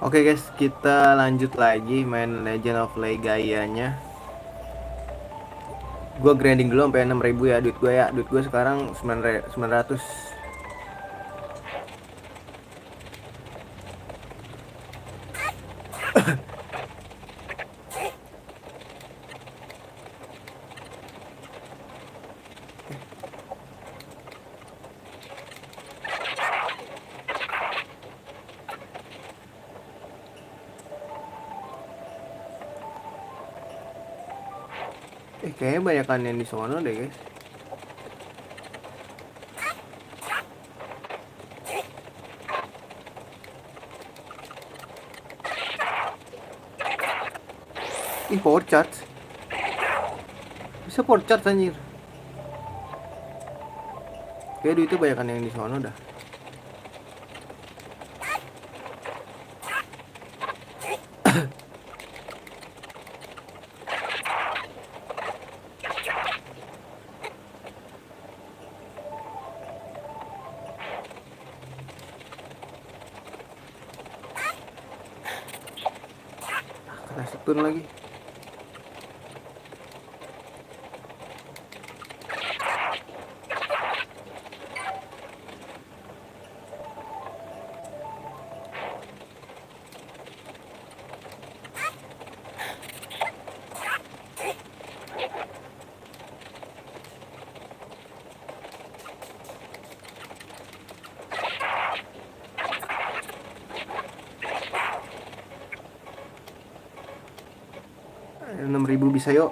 Oke guys, kita lanjut lagi main Legend of Legaia-nya. Gue grinding dulu sampai 6.000 ya duit gue ya. Duit gue sekarang 900. Kayaknya banyakan yang di sono deh guys. Ih, power charge. Bisa power charge anjir. Kayak duitnya banyakan yang di sono dah. Kena stun lagi. Eh, 6.000 bisa yuk.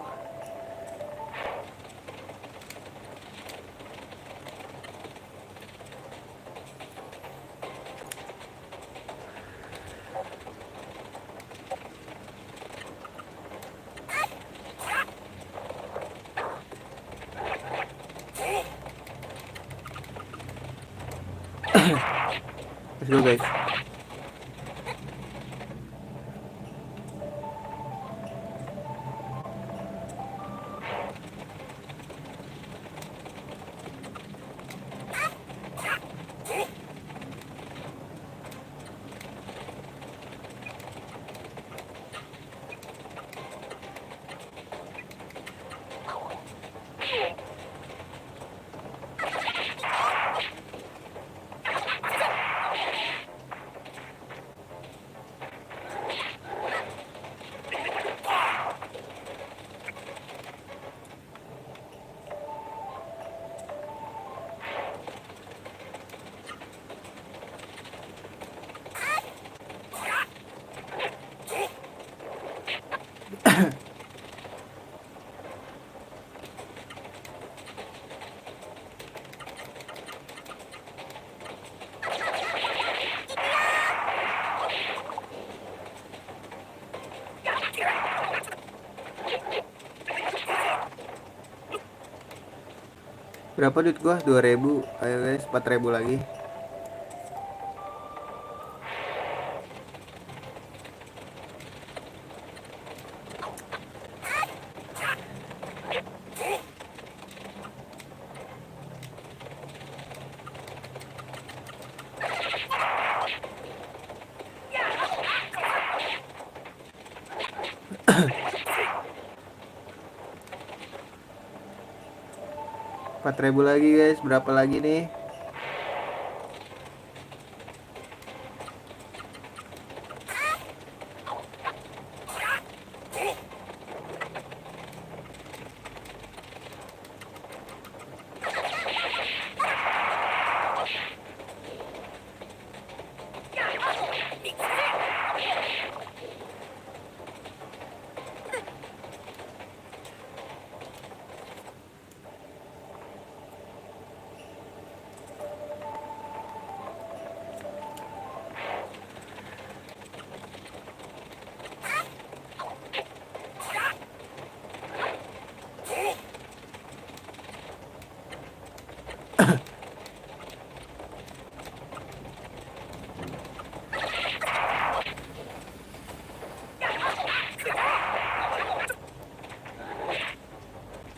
Let's go guys. Berapa duit gua? 2.000. Ayo guys, 4.000 lagi. Empat ribu lagi guys. Berapa lagi nih?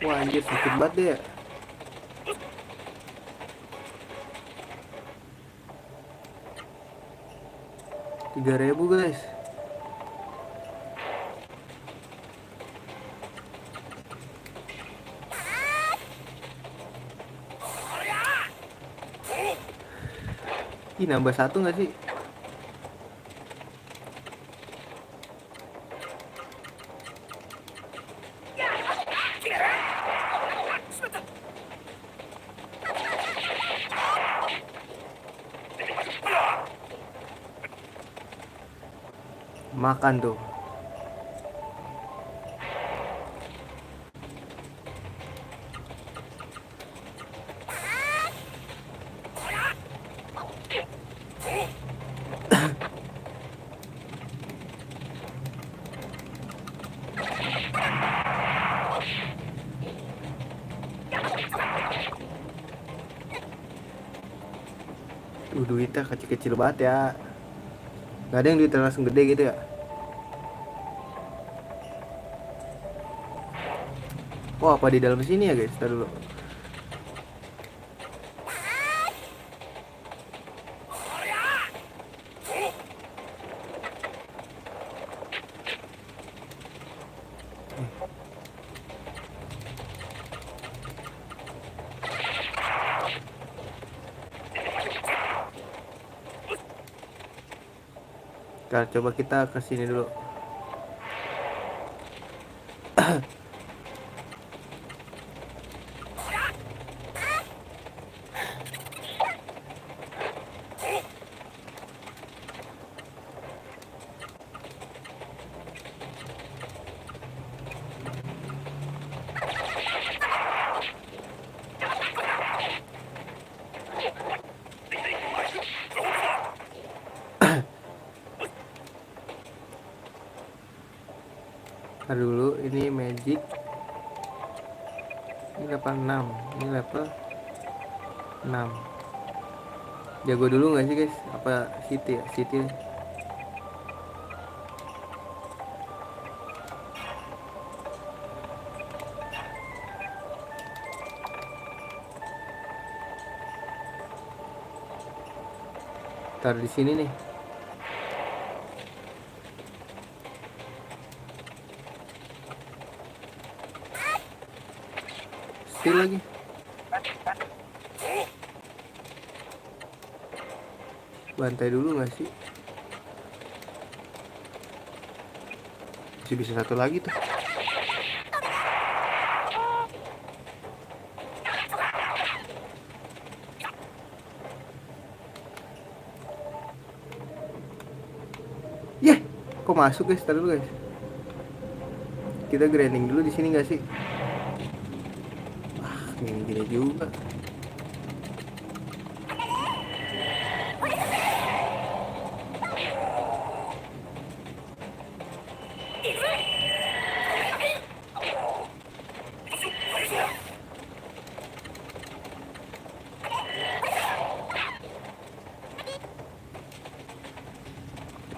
Wah anjir, sakit banget deh ya. 3.000 guys. Ih, nambah 1 nggak sih? Makan tuh. Duitnya kecil-kecil banget ya. Gak ada yang duitnya langsung gede gitu ya. Oh, apa di dalam sini ya guys? Ntar dulu. Ntar coba kita ke sini dulu. Ntar dulu, ini magic. Ini level 6. Ini level 6. Jago dulu nggak sih guys? Apa city ya? City. Ntar di sini nih. Steal lagi. Bantai dulu nggak sih? Masih bisa satu lagi tuh. Kok masuk guys? Ntar dulu guys. Kita grinding dulu di sini nggak sih? Wah, gini juga.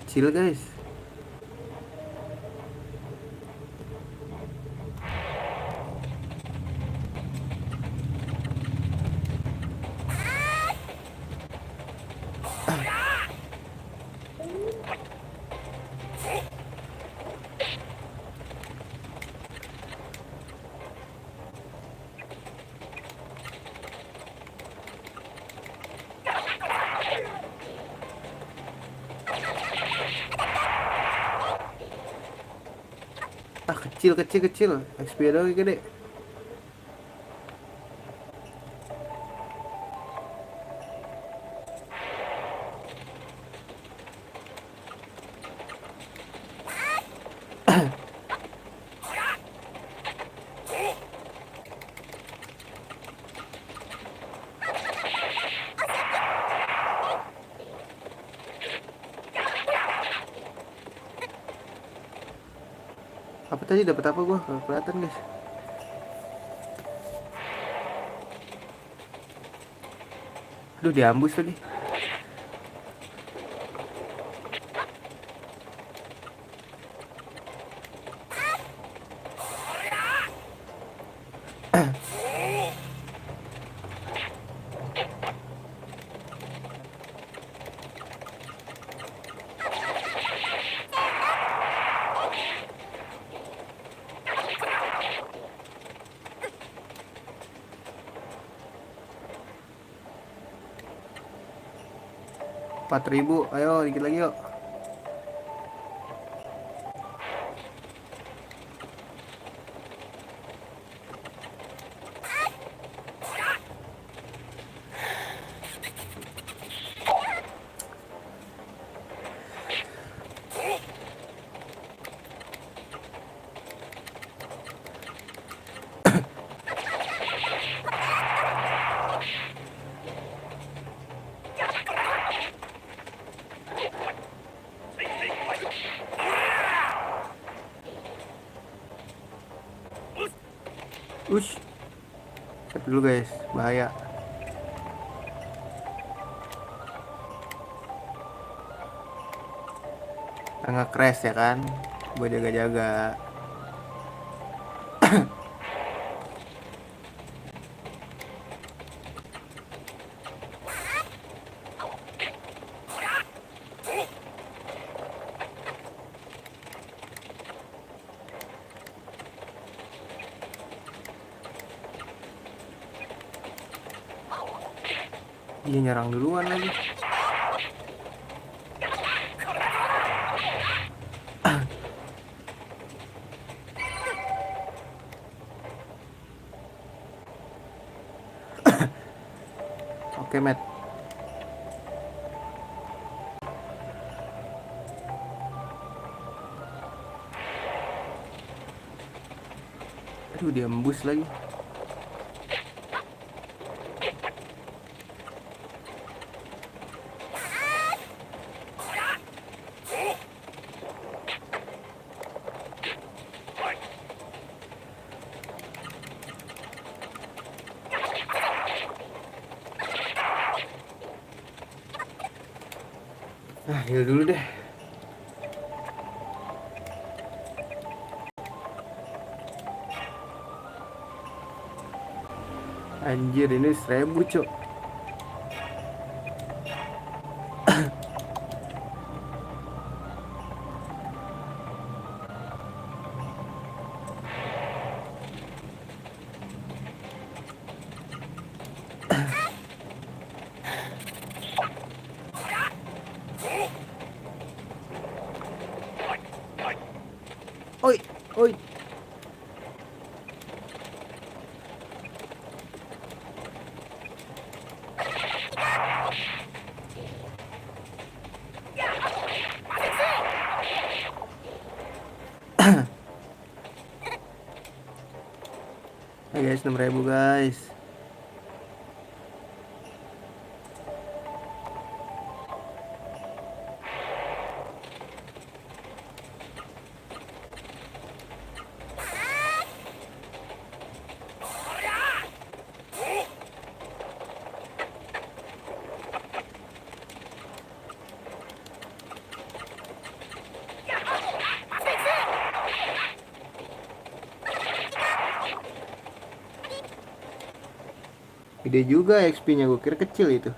Kecil guys. Kecil XP doang gede. Apa tadi dapat apa gua? Nggak kelihatan guys. Aduh, diambus tadi. 4.000. Ayo dikit lagi yuk. Ush, siap dulu guys, bahaya. Nggak crash ya kan, gue jaga-jaga. Dia nyerang duluan lagi. Oke, Matt. Aduh, dia embus lagi. Heal dulu deh. Anjir, ini 1000 cok. Oi, oi. Hey guys, 6.000 guys. Gede juga XP-nya, gue kira kecil itu.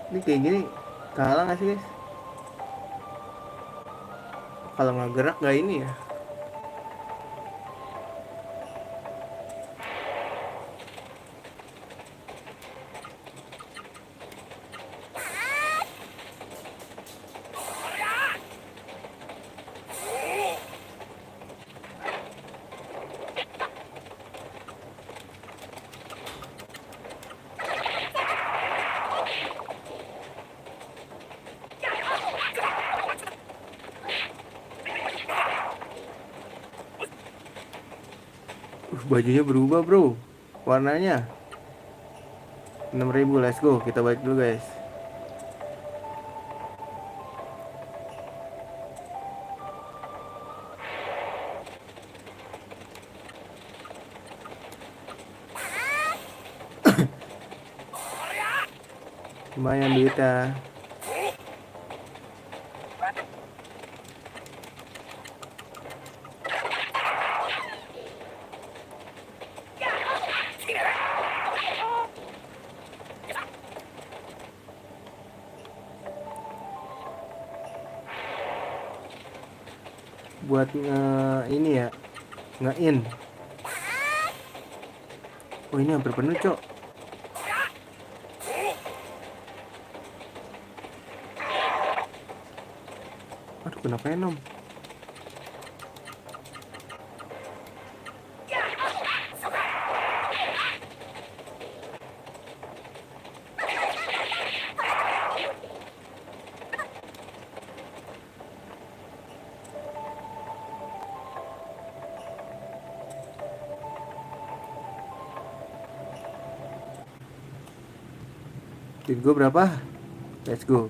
Ini kayak gini kalah gak sih guys? Kalau nggak gerak gak ini ya? Bajunya berubah bro, warnanya. 6.000, let's go. Kita balik dulu guys. Lumayan duitnya. Buat ini ya, nge-in. Oh ini hampir penuh cok. Aduh, kena Venom. Duit gue berapa? Let's go.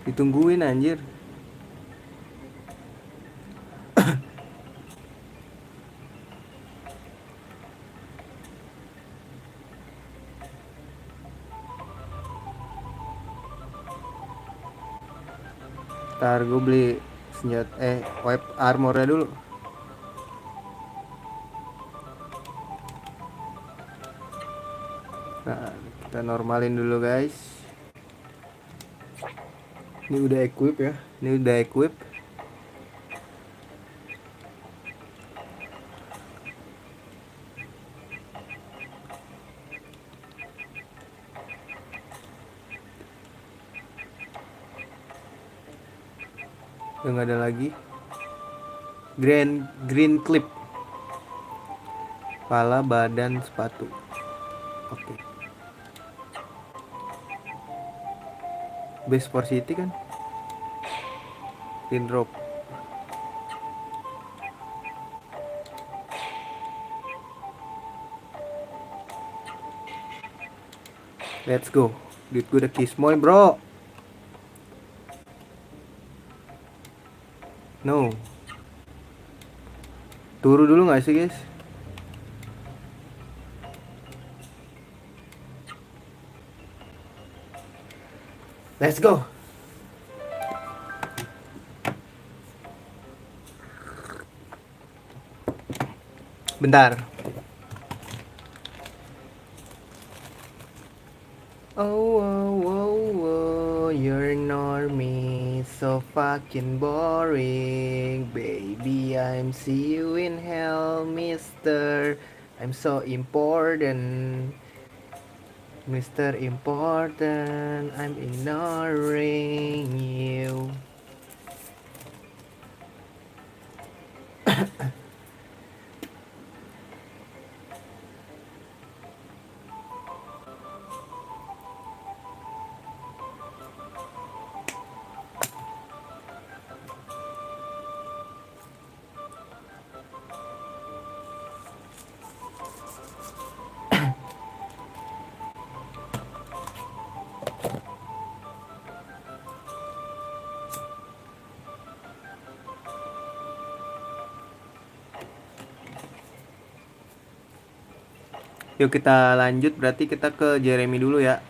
Ditungguin anjir. Ntar gue beli senjata wipe armornya dulu. Nah, kita normalin dulu guys. Ini udah equip ya. Ini udah equip. Udah nggak ada lagi. Green clip. Kepala, badan, sepatu. Oke. Base for city kan? Green rope. Let's go. Duit gue udah kismoy bro. No. Turu dulu gak sih guys? Let's go. Bentar. Oh, you're normie, so fucking boring. Baby, I'm see you in hell, mister. I'm so important. Mr. Important, I'm ignoring you. Yuk kita lanjut, berarti kita ke Jeremy dulu ya.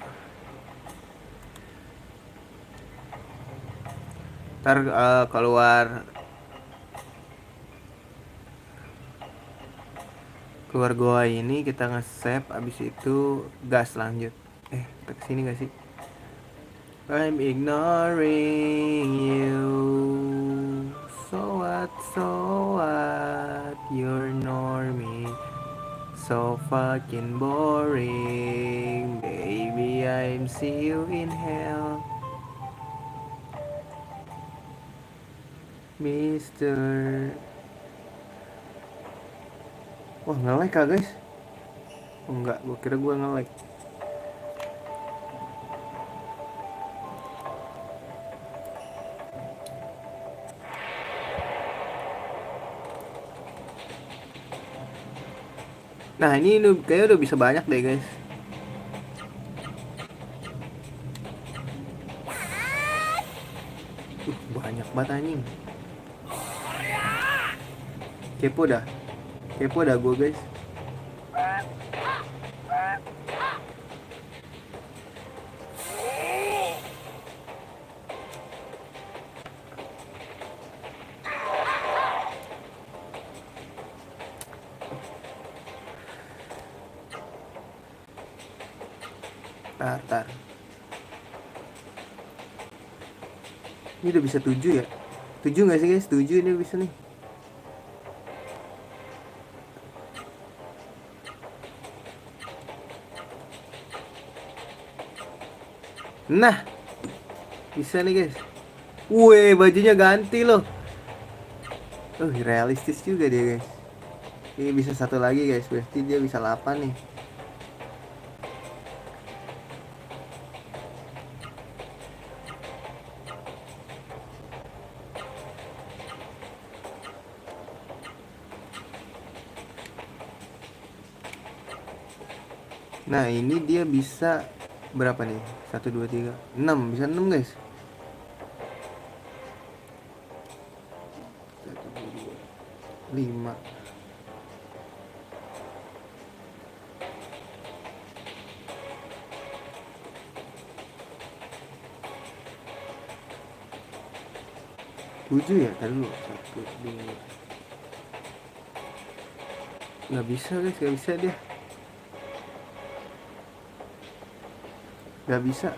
Ntar keluar goa ini kita nge-save, abis itu gas lanjut. Kita kesini gak sih? I'm ignoring you. So what, you're normie, so fucking boring. Baby, I'm see you in hell, Mister. Wah, nge-lag kah guys? Oh, enggak, gue kira gue nge-lag. Nah, ini kayaknya udah bisa banyak deh guys. Banyak banget anjing. Kepo dah gue guys. Tar. Ini udah bisa 7 ya? 7 gak sih guys? 7 ini bisa nih. Nah, bisa nih guys. Wih, bajunya ganti loh. Realistis juga dia guys. Ini bisa satu lagi guys, berarti dia bisa 8 nih. Nah ini dia bisa berapa nih? 1, 2, 3, 6. Bisa 6 guys. 1, 2, 5. 7 ya? Tadi dulu 1, 2. Nggak bisa guys, nggak bisa dia. Nggak bisa.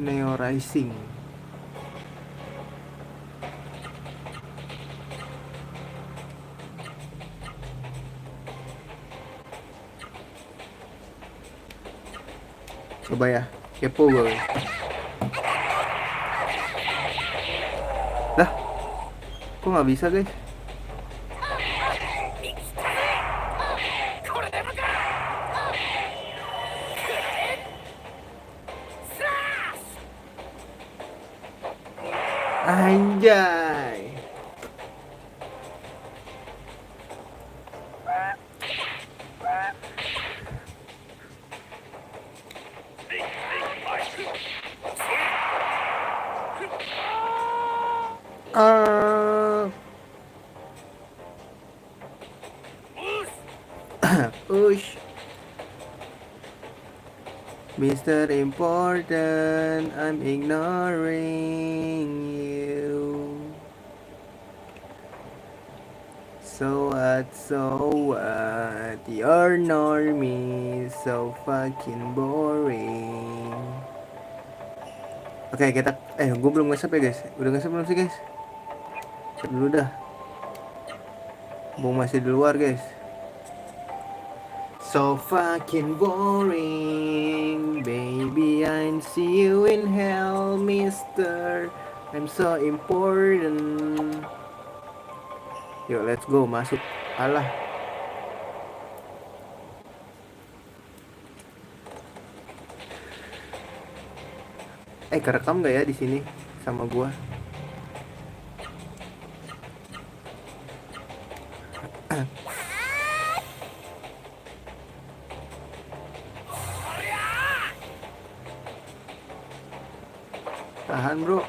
Neo Rising. Coba ya, kepo gue. Lah, kok nggak bisa guys? Anjay. Push. Mr. Important, I'm ignoring you. So what? Your normie so fucking boring. Oke, kita gue belum nge-save ya guys. Udah nge-save belum sih guys? Save dulu dah. Bung masih di luar guys. So fucking boring, baby. I see you in hell, mister. I'm so important. Yuk, let's go, masuk. Alah. Kerekam nggak ya di sini sama gua? Tahan bro.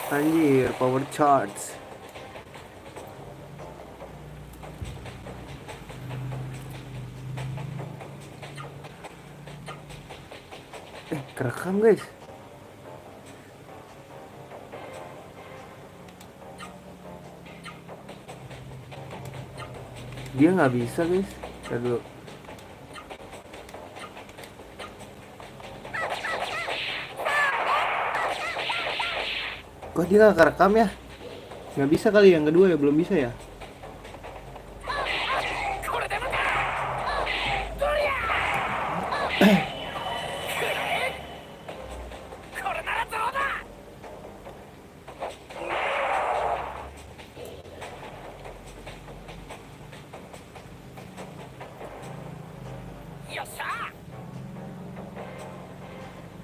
Anjir, power charge. Kerekam guys. Dia nggak bisa guys. Aduh. Kok dia nggak kerekam ya? Nggak bisa kali yang kedua ya, belum bisa ya?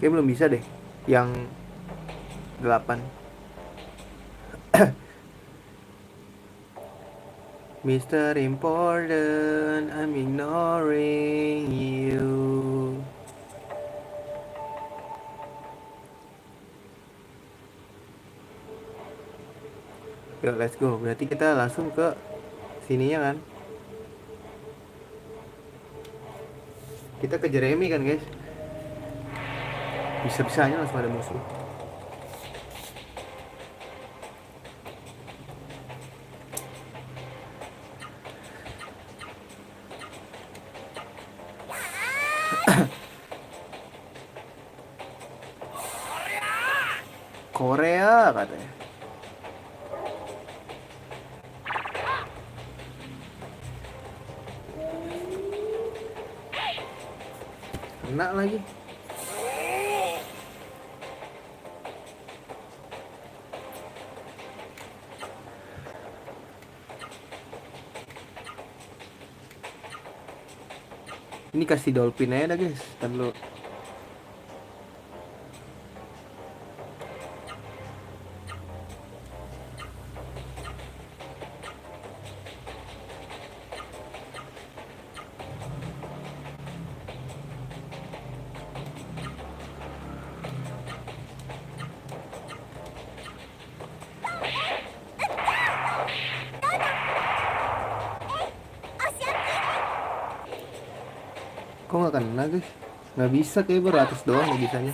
Kayak belum bisa deh. Yang 8. Mr. Important, I'm ignoring you. Yuk, let's go. Berarti kita langsung ke sininya kan? Kita ke Jeremy kan guys? Bisa-bisanya langsung ada musuh. Korea katanya. Kena lagi. Ini kasih dolphin aja dah guys. Ntar lu. Kok gak kena guys? Gak bisa, kayak baru atas doang ya bisanya.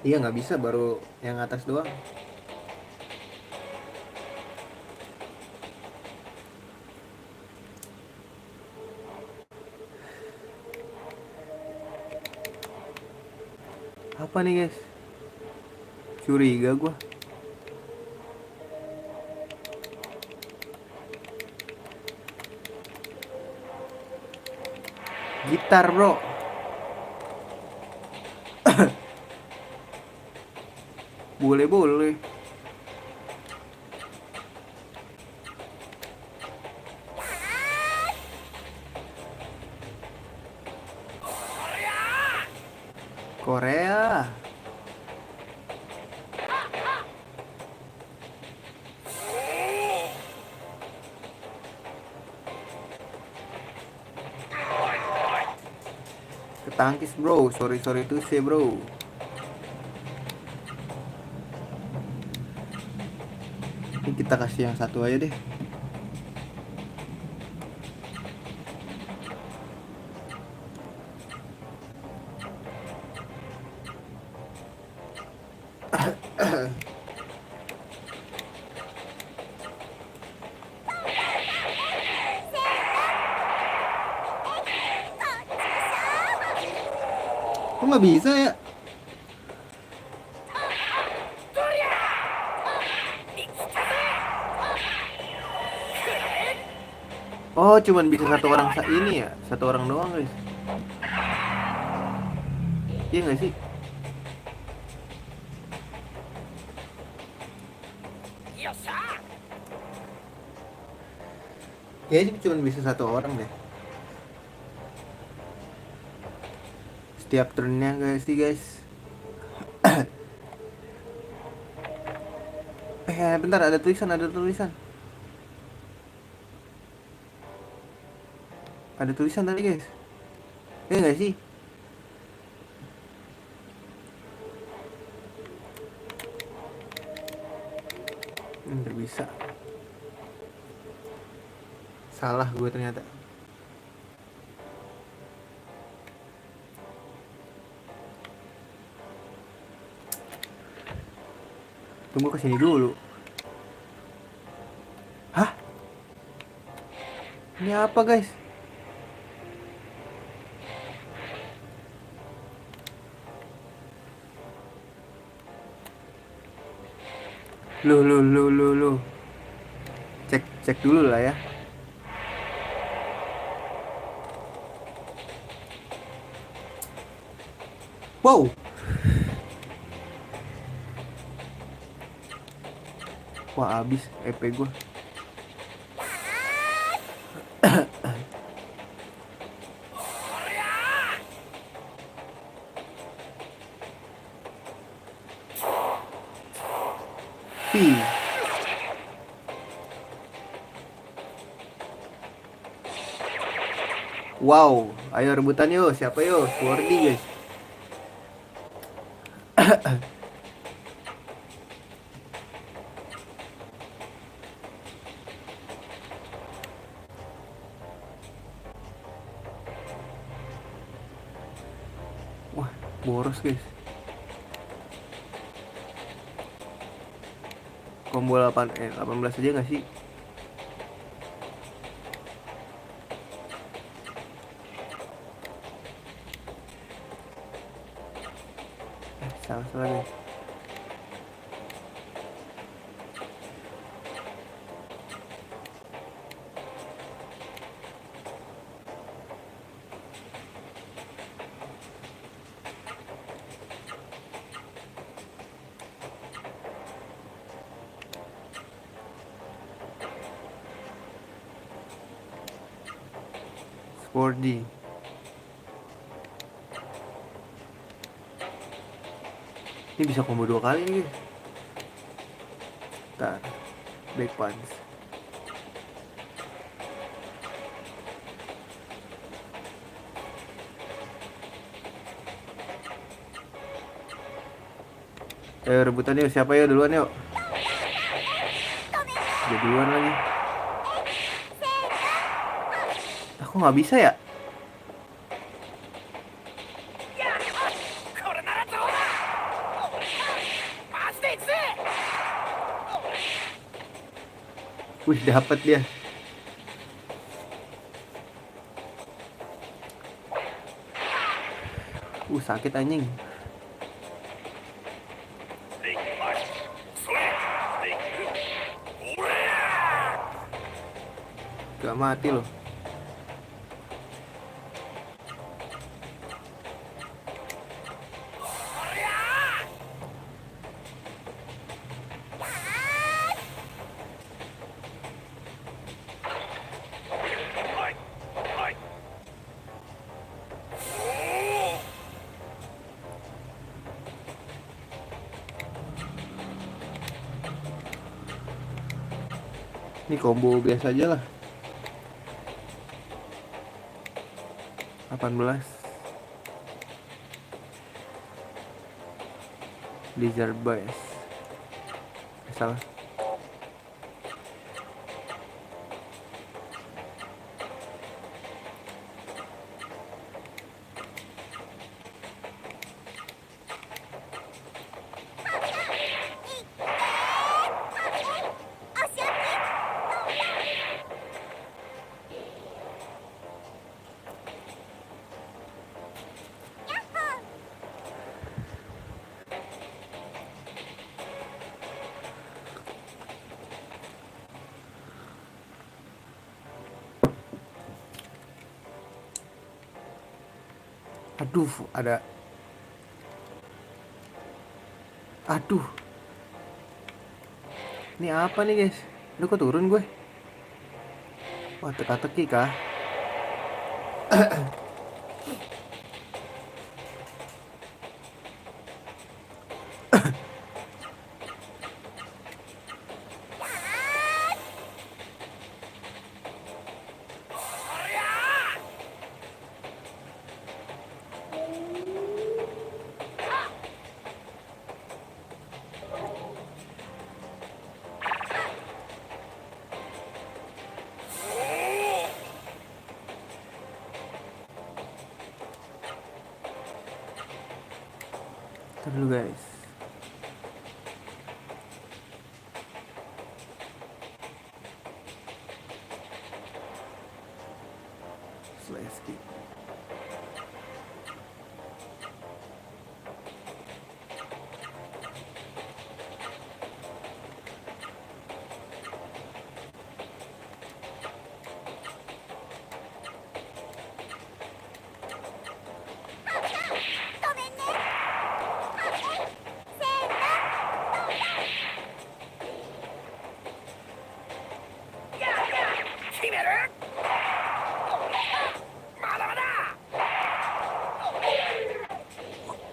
Iya gak bisa, baru yang atas doang. Apa nih guys? Curiga gua. Gitar bro. Boleh. Korea. Ketangkis bro, sorry tuh sih bro. Ini kita kasih yang satu aja deh. Kok nggak bisa ya? Oh, cuman bisa satu orang ini ya? Satu orang doang guys. Iya nggak sih? Kayaknya cuma bisa satu orang deh. Setiap turnnya guys sih guys. Bentar, ada tulisan. Ada tulisan tadi guys. Nggak sih? Nggak bisa. Salah gue ternyata. Tunggu kesini dulu. Hah? Ini apa guys? Lu. Cek dulu lah ya. Wow. Wah, abis EP gue. Wow, ayo rebutan yuk. Siapa yuk? Swordy guys. Wah, Boros guys. Combo 18 aja gak sih? Salah guys. Sporty. Ini bisa combo 2 kali nih. Ntar back punch. Ayo rebutan yuk, siapa ya duluan yuk. Dia duluan lagi. Aku nggak bisa ya. Wih, dapat dia. Sakit anjing. Gak mati loh. Ini combo biasa aja lah. 18 Blizzard Bass. Salah. Aduh, ada. Aduh. Ini apa nih, guys? Aduh, kok turun gue? Wah, teka-teki kah? Ntar dulu guys. Let's skip.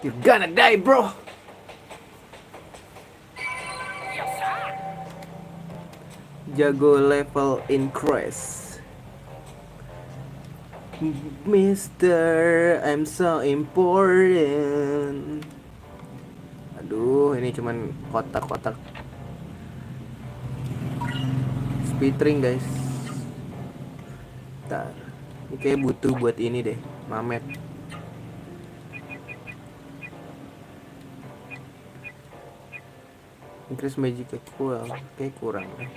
You're gonna die, bro. Jago level increase. Mister, I'm so important. Aduh, ini cuman kotak-kotak speedring guys. Ntar, ini kayak butuh buat ini deh, Mamet. Increase magic kurang, kayak kurang deh.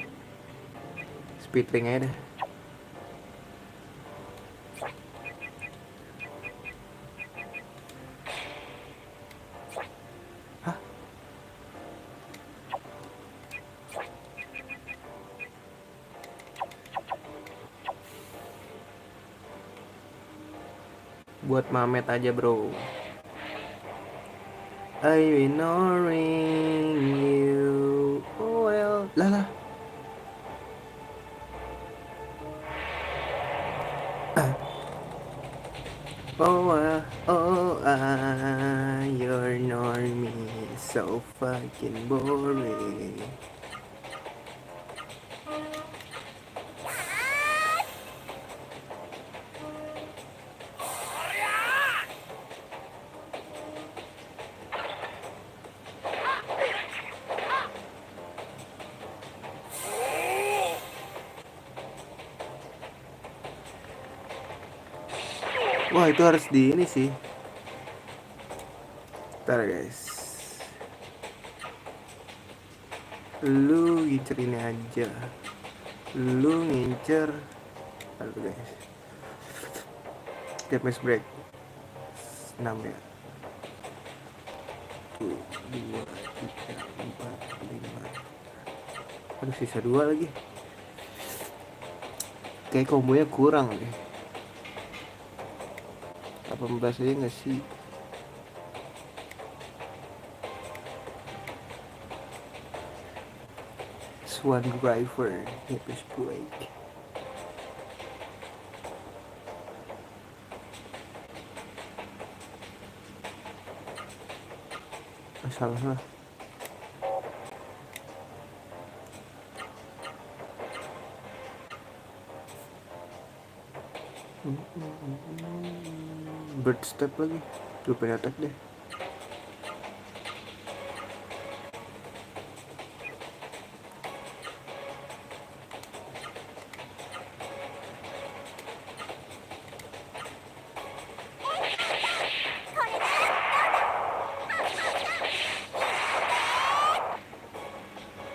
Speed ring aja deh. Hah? Buat Mamet aja bro. I ignoring you. Oh well. Lah. You're normie, so fucking boring. Wah itu harus di ini sih. Ntar guys. Lu ngincer ini aja. Lu ngincer. Aduh guys. Damage break 6 ya. 1, 2, 3, 4, 5. Aduh sisa 2 lagi. Kayak kombonya kurang nih. 18 aja gak sih? Swan driver, hippie break. Salah lah. Bird step lagi. Lupa attack deh.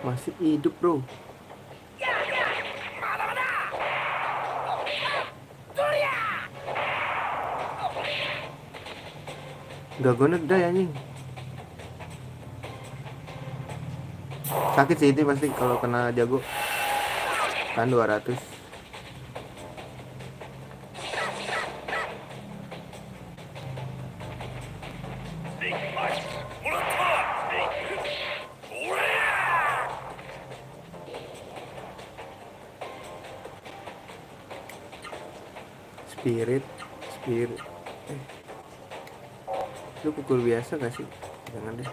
Masih hidup bro. Gak gonna die anjing. Sakit sih itu pasti kalau kena jago. Kan 200. Spirit. Lu pukul biasa gak sih? Jangan deh.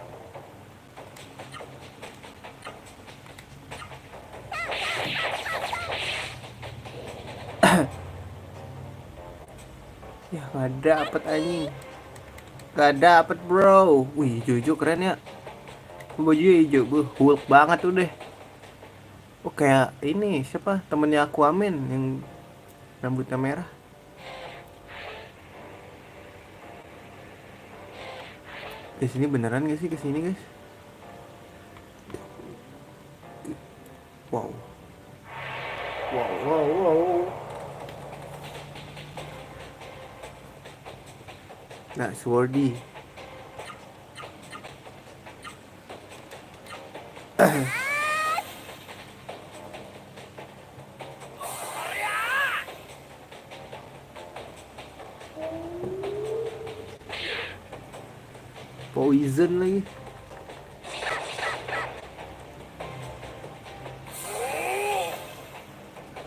Ya gak dapet anjing. Gak dapet bro. Wih hijau keren ya. Bajunya hijau. Hulk banget tuh deh. Oh kayak ini siapa? Temennya Aquaman yang rambutnya merah. Kesini beneran gak sih kesini guys? Wow. Nah, Swordy. Poison lagi.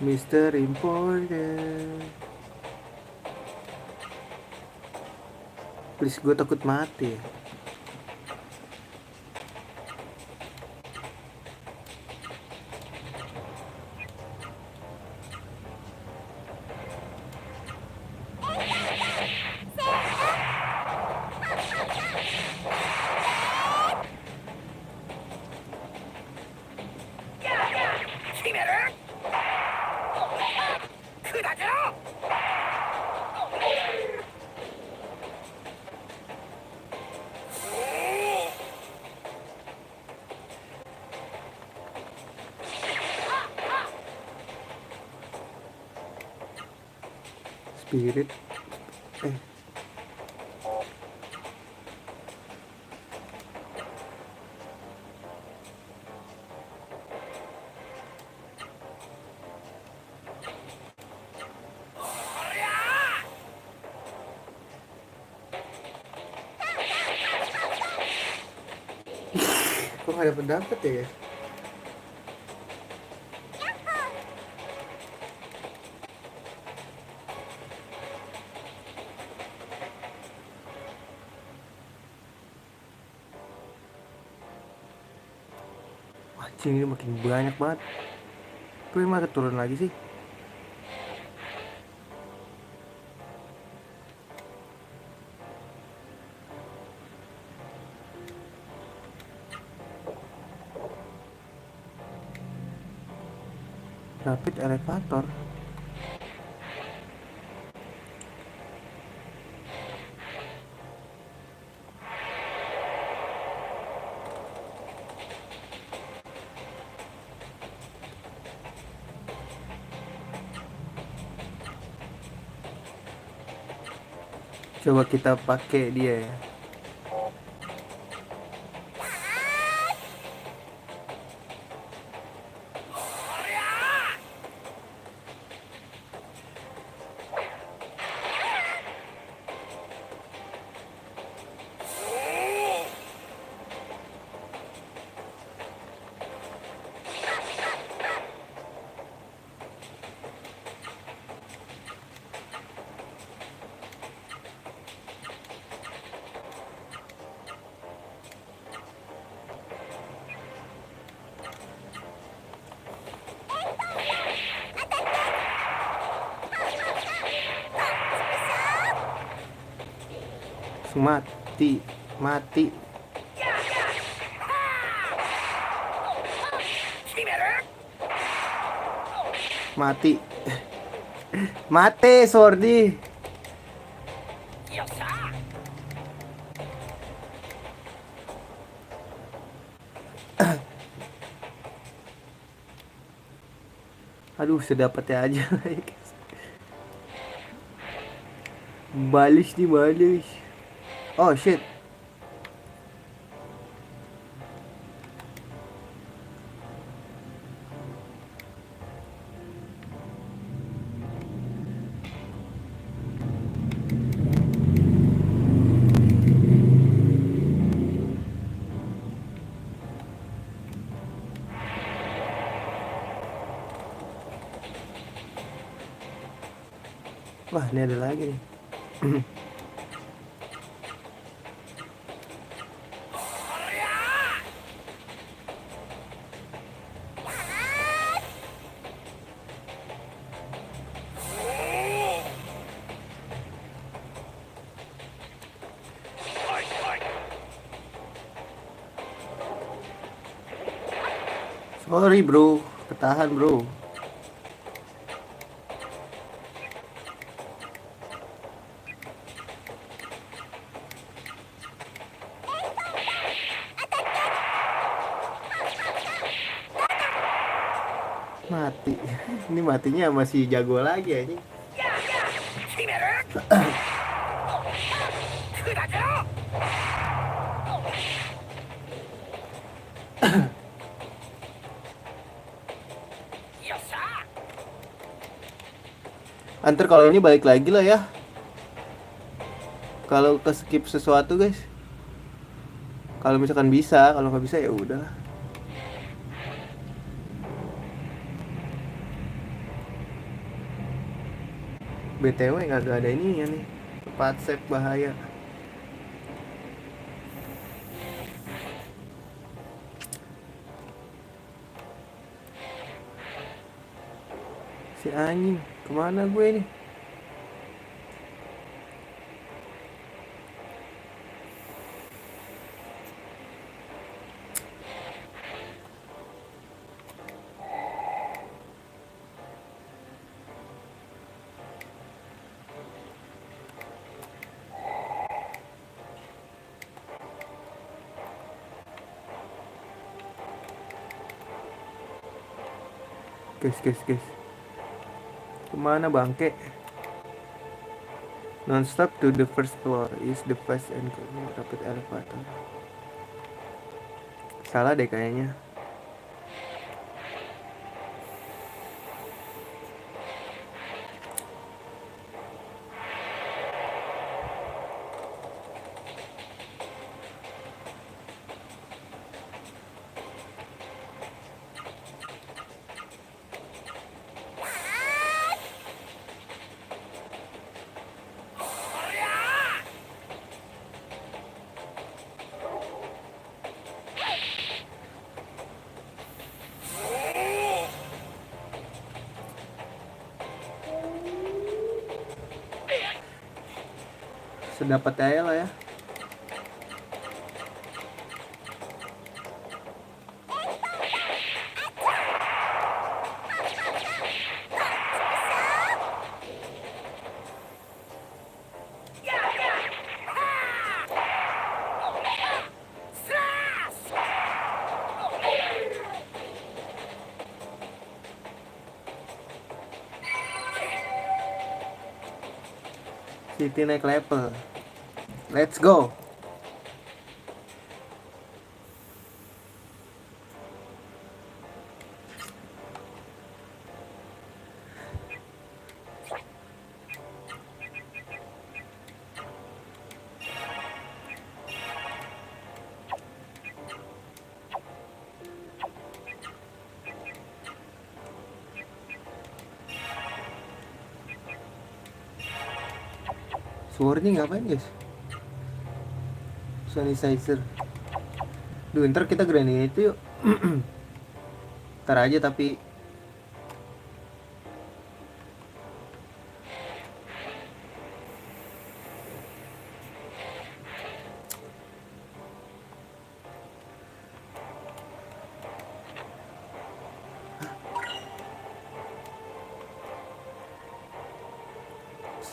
Mr. Important. Please, gue takut mati. Spirit. Kok gak dapet ya guys? Anjing, ini makin banyak banget. Kok emang turun lagi sih? Rapid elevator. Coba kita pakai dia ya. Mati, mati. Mati. Mati, Sordi. Aduh, sedapatnya aja. Balis nih, balis. Oh shit. Wah, ini ada lagi nih. Sorry bro, ketahan bro. Mati. Ini matinya masih jago lagi anjing. Antar kalau ini balik lagi lah ya. Kalau ke skip sesuatu guys. Kalau misalkan bisa, kalau nggak bisa ya udah. BTW nggak ada ini ya nih. Tempat save bahaya. Si anjing, kemana gue nih? Guys. Kemana bangke? Non-stop to the first floor is the fast and rapid elevator. Salah deh kayaknya. Sedapat aja lah ya. City naik level. Let's go. Swordnya ngapain guys? Sanitizer. Duh, ntar kita grinding itu yuk. Ntar aja tapi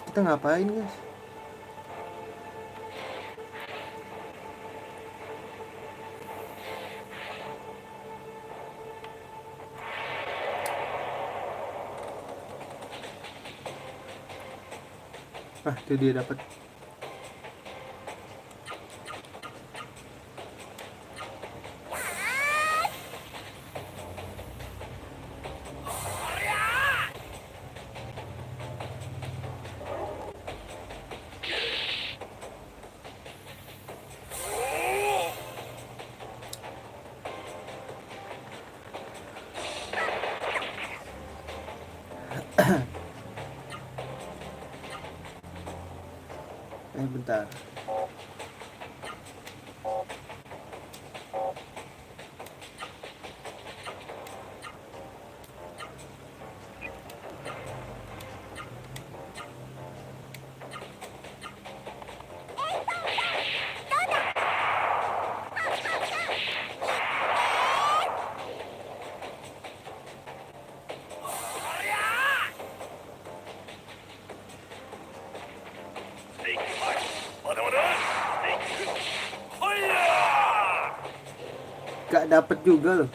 kita ngapain guys? Ah, itu dia dapat. Bentar. Gak dapet juga loh.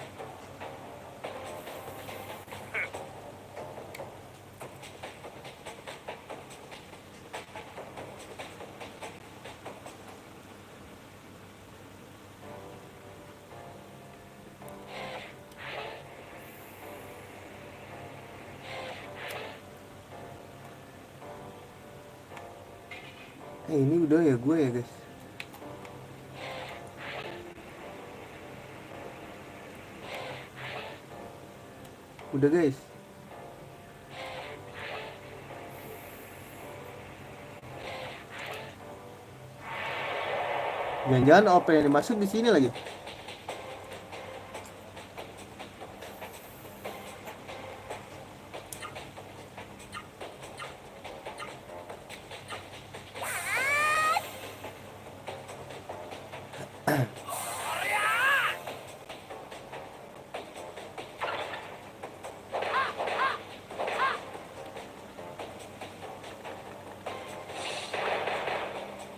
Ini udah ya gue ya guys. Udah guys. Jangan-jangan OP yang dimasuk di sini lagi.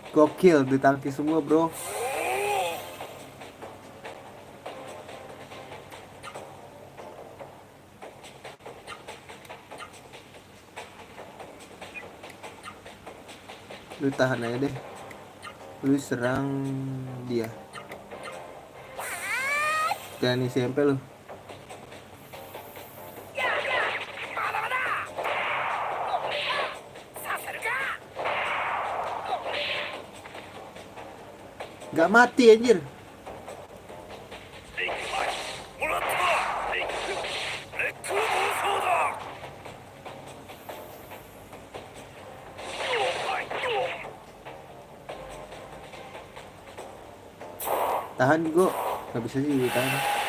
Gokil, ditangki semua bro. Lu tahan aja deh. Lu serang dia. Jangan isi MP lu. Gak mati anjir. Tahan juga. Gak bisa sih tahan.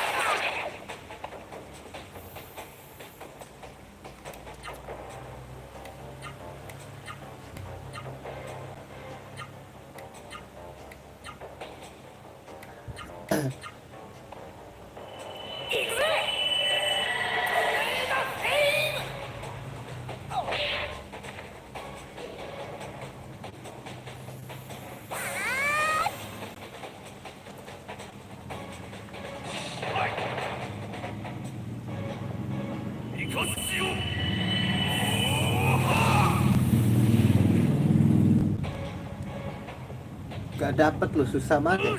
Gak dapet lu, susah banget.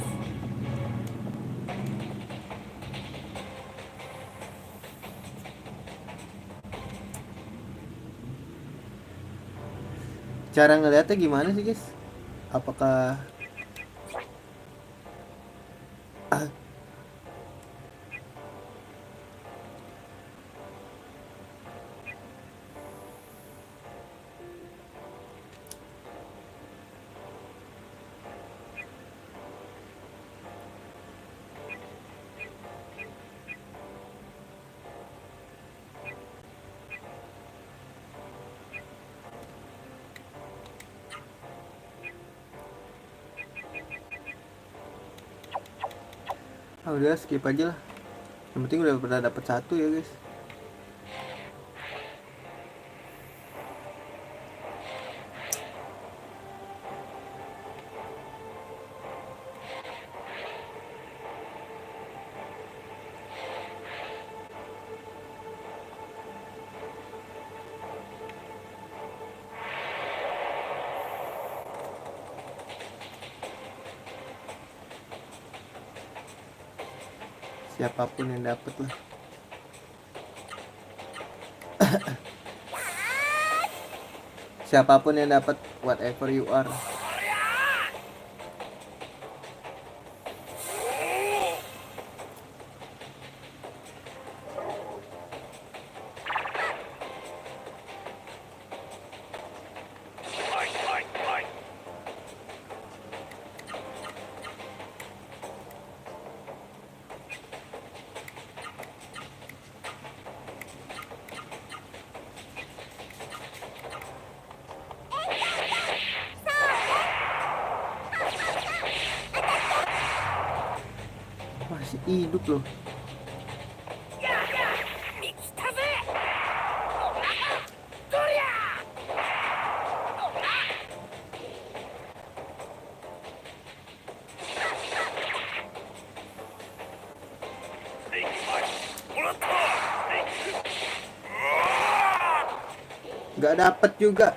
Cara ngeliatnya gimana sih guys? Apakah udah skip aja lah. Yang penting udah pernah dapet satu ya guys. Siapapun yang dapet lah. Siapapun yang dapat, whatever you are. Masih hidup loh. Gak dapet juga.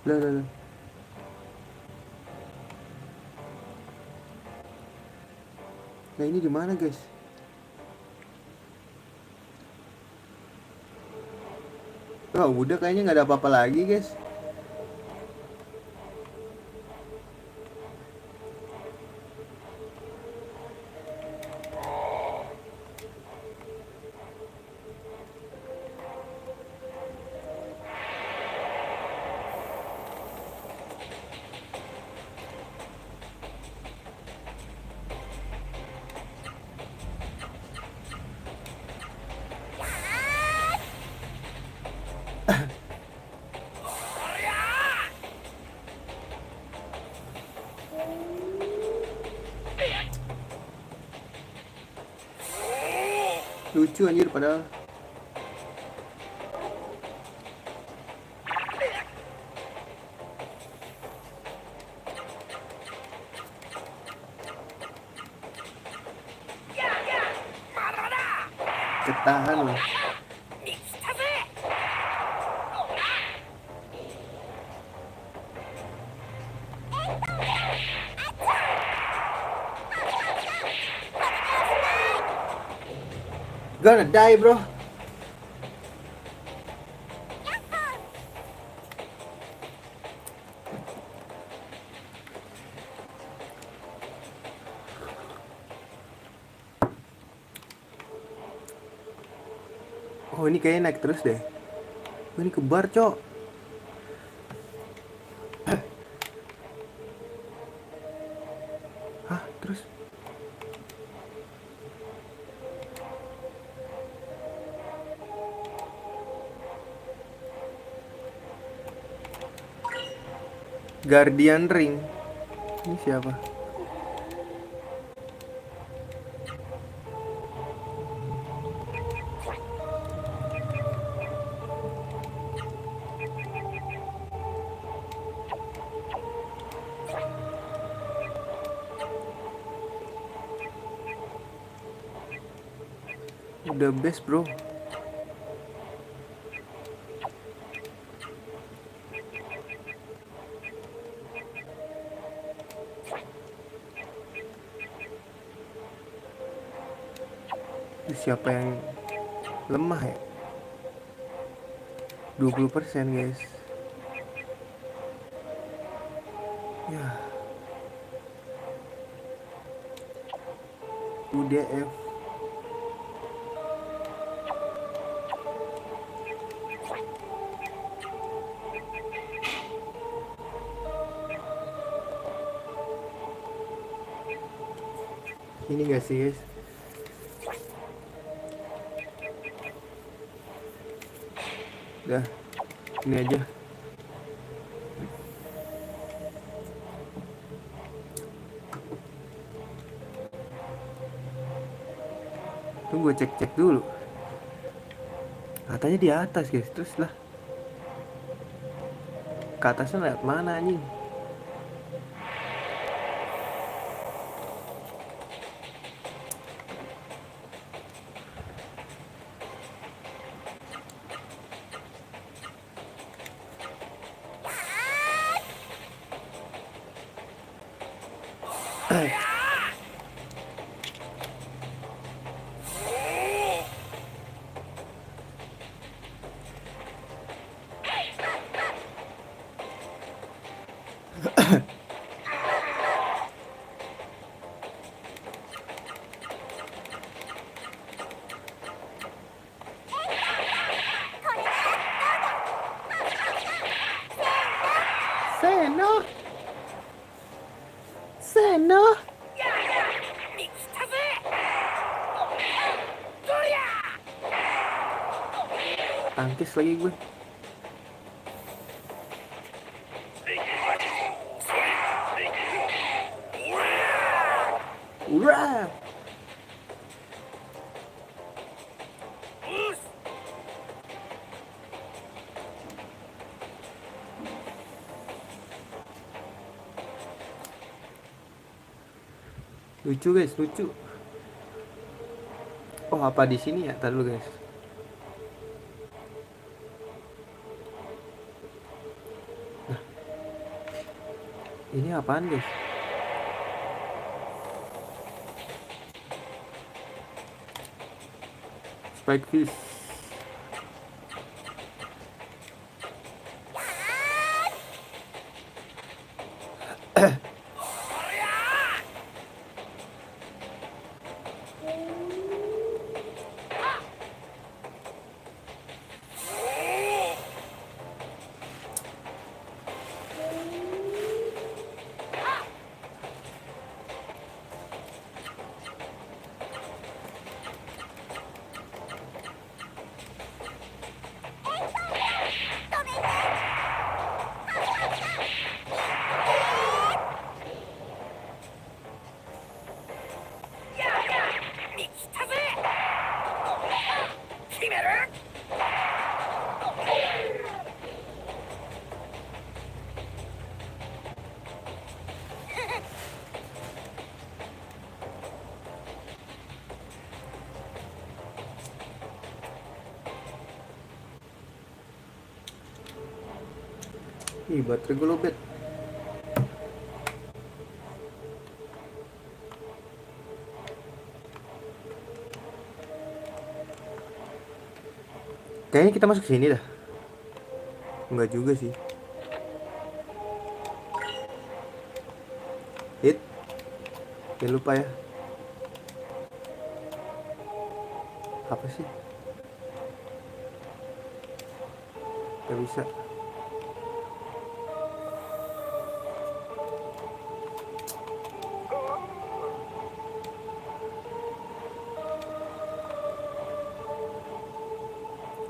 Lah. Nah ini di mana guys? Oh udah kayaknya nggak ada apa-apa lagi guys. Lucu anjir padahal. ketahan loh. Gonna die, bro. Oh, ini kayaknya naik terus deh. Oh, ini kebar, cok. Hah, terus? Guardian Ring. Ini siapa? Udah best, bro. Siapa yang lemah ya? 20% guys. Ya. UDF. Ini gak sih guys? Udah, ini aja. Tunggu cek dulu. Katanya di atas guys, terus lah. Ke atasnya lewat mana anjing? Seno. Tangkis lagi gue. Urah. Lucu guys, lucu. Oh, apa di sini ya? Tar dulu guys. Nah, ini apaan guys? Spike fish. Ih, baterai gue lobet. Kayaknya kita masuk sini dah. Enggak juga sih. Hit. Jangan lupa ya. Apa sih? Gak bisa.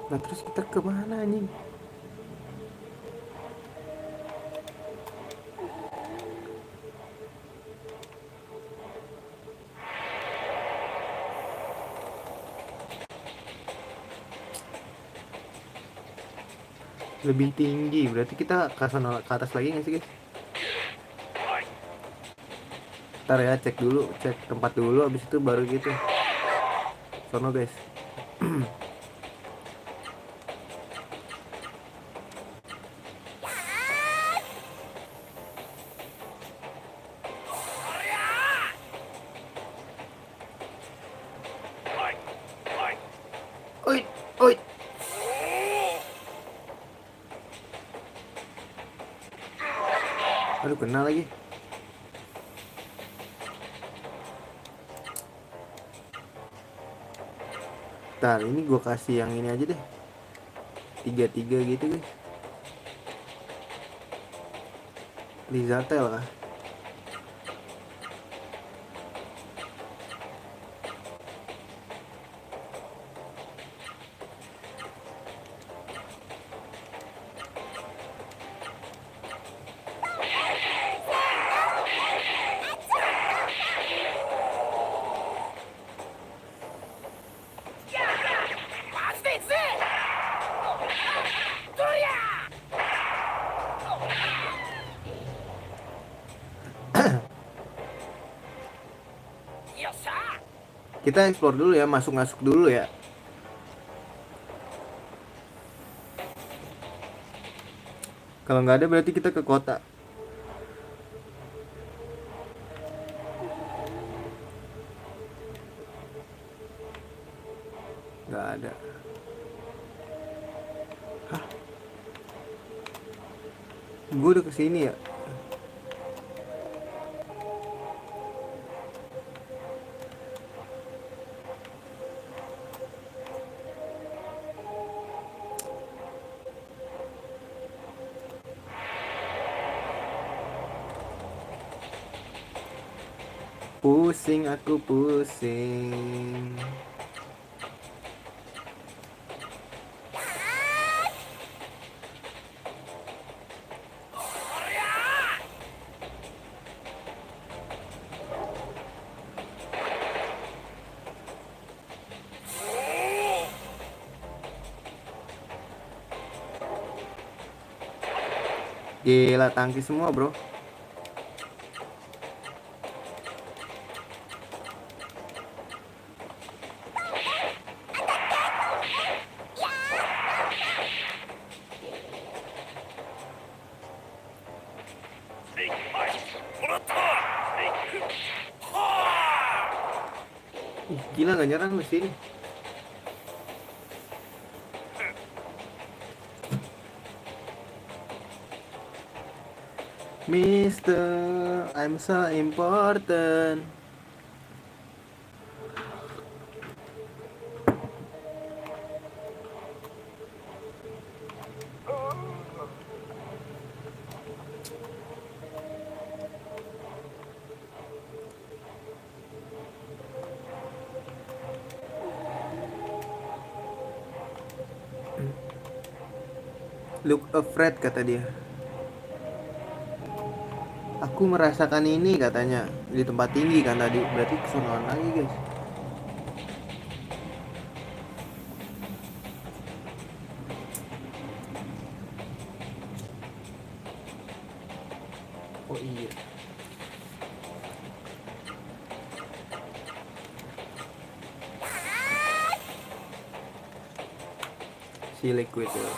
Nah terus kita kemana anjing? Lebih tinggi, berarti kita ke atas lagi nggak sih guys? Ntar ya, cek dulu, cek tempat dulu, abis itu baru gitu. Sono guys. Oi, oi. Aduh, kena lagi. Ntar ini gue kasih yang ini aja deh. 3-3 gitu guys. Lizatel lah. Kita explore dulu ya, masuk dulu ya. Kalau nggak ada berarti kita ke kota. Nggak ada. Hah? Gue udah kesini ya. Pusing, aku pusing. Gila, tangkis semua bro. Ih, gila gak nyerang di sini. Mister, I'm so important. Look afraid kata dia. Aku merasakan ini katanya di tempat tinggi kan tadi. Berarti kesonoan lagi guys. Oh iya. Si liquid tuh.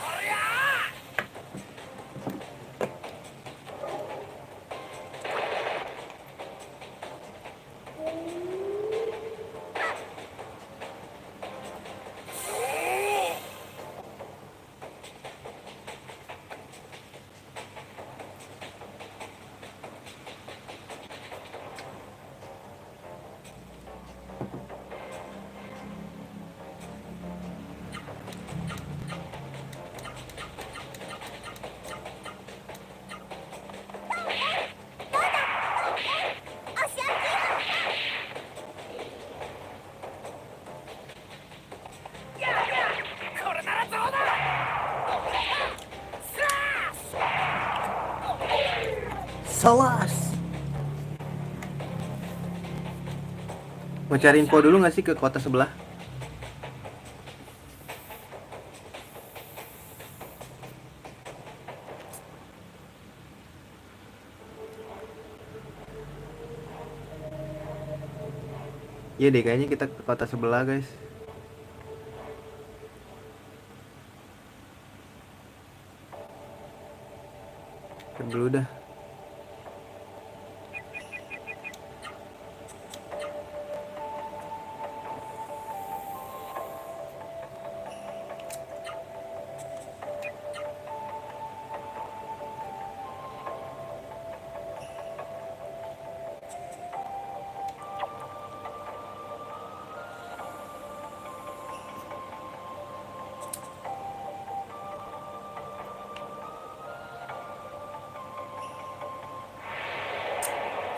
Salas. Mau cari info dulu nggak sih ke kota sebelah? Iya deh, kayaknya kita ke kota sebelah, guys. Kan dulu dah.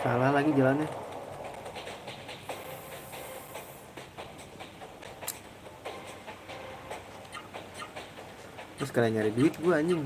Salah lagi jalannya. Terus kalian nyari duit gua anjing.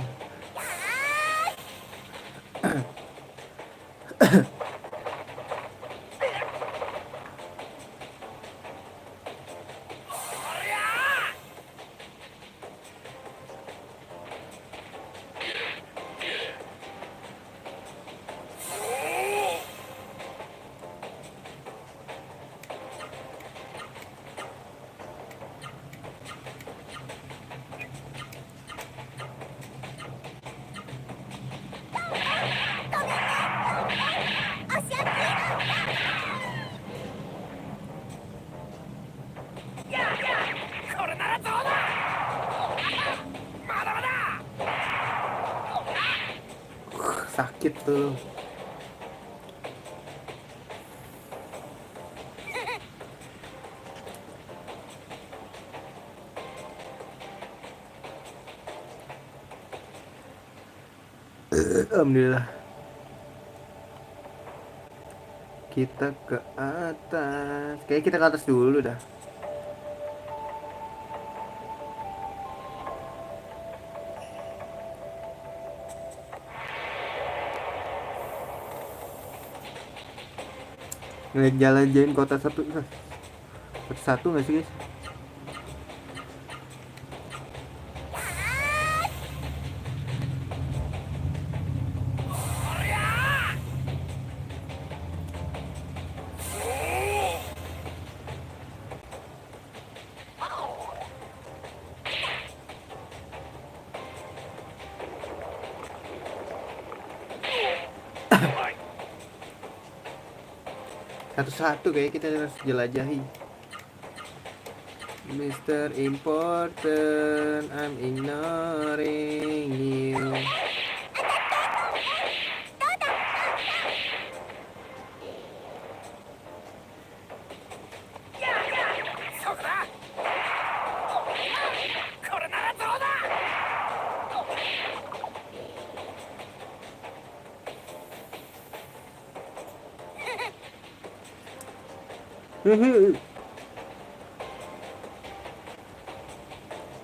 Sakit tuh. Alhamdulillah. Kita ke atas. Kayak kita ke atas dulu dah. Ngeliat jalan-jalan kota satu nggak sih, guys? Satu-satu kayak kita harus jelajahi. Mr. Important, I'm ignoring you.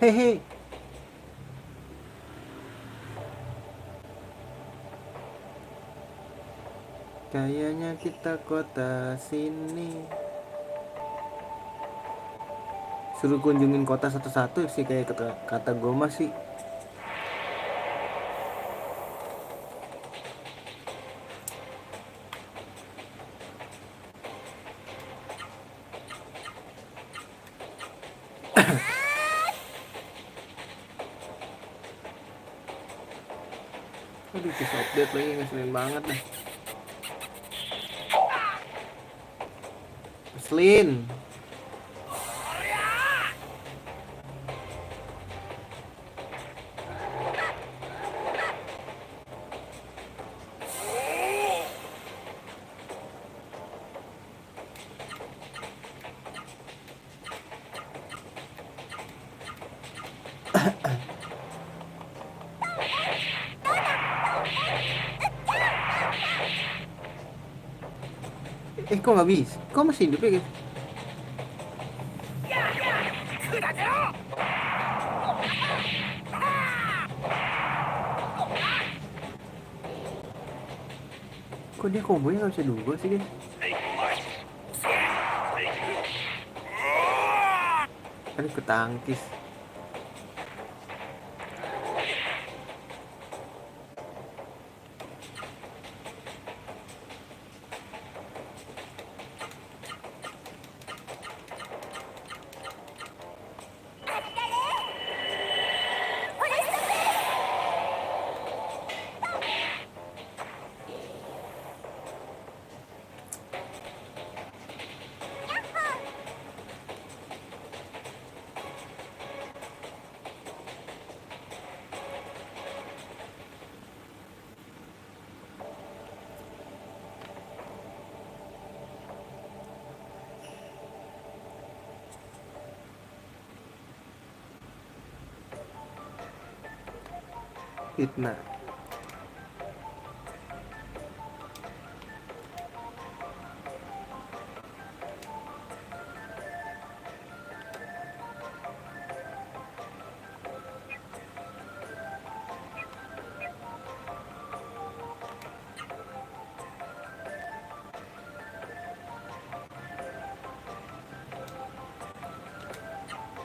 Hehe. Kayaknya kita kota sini. Suruh kunjungin kota satu-satu sih kayak kata gue masih. Aduh, case update lagi ngeselin banget dah. Ngeselin. Kok nggak bisa? Kok masih hidup ya guys? Kok dia kombonya nggak bisa dua sih guys? Kan ketangkis. Fitnah.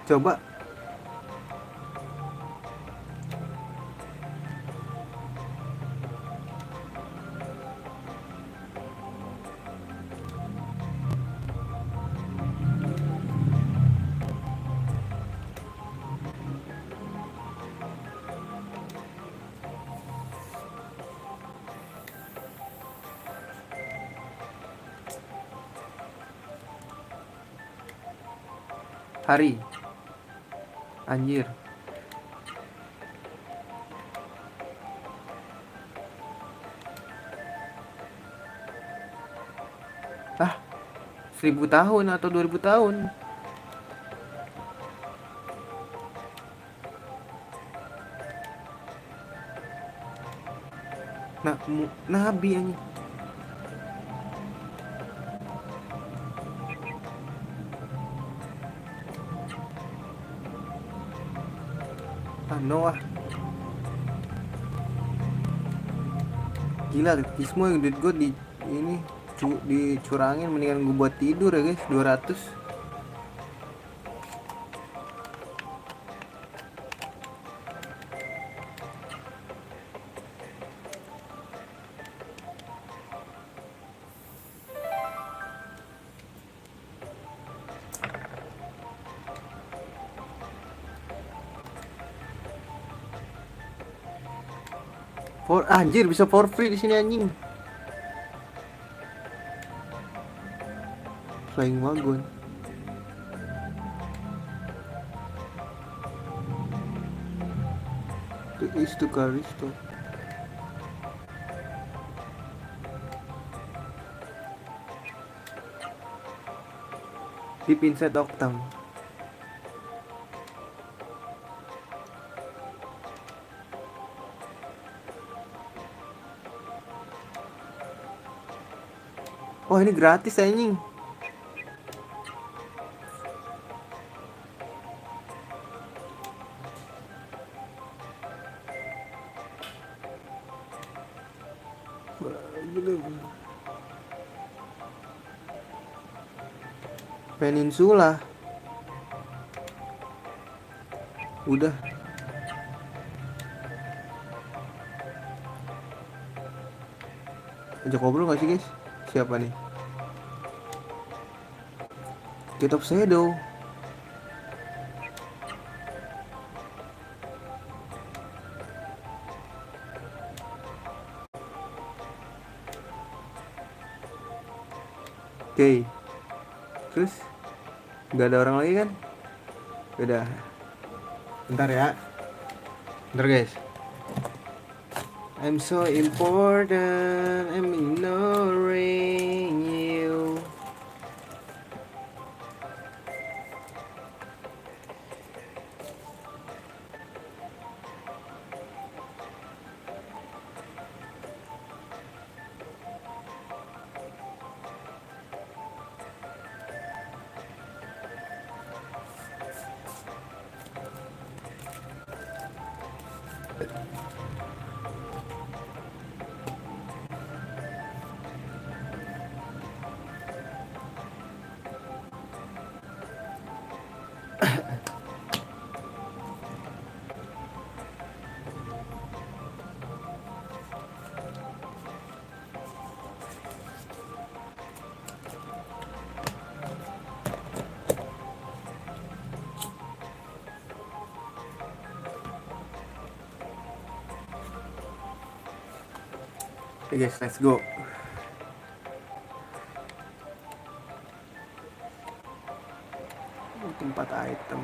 Coba. Hari. Anjir. Ah, 1000 tahun atau 2000 tahun. Nah, nabi anjing. Ah, Noah. Gila, semua yang duit gue di ini dicurangin, mendingan gue buat tidur ya guys. 200. Anjir, bisa for free di sini anjing. Flying wagon. Itu is to Karisto. Deep inside Octam. Oh, ini gratis anjing. Peninsula. Udah. Ajak ngobrol gak sih guys? Siapa nih? Gate of Shadow. Oke. Terus nggak ada orang lagi kan? Beda. Bentar ya. Bentar guys. I'm so important, I'm ignoring you. Oke guys, let's go. Tempat item.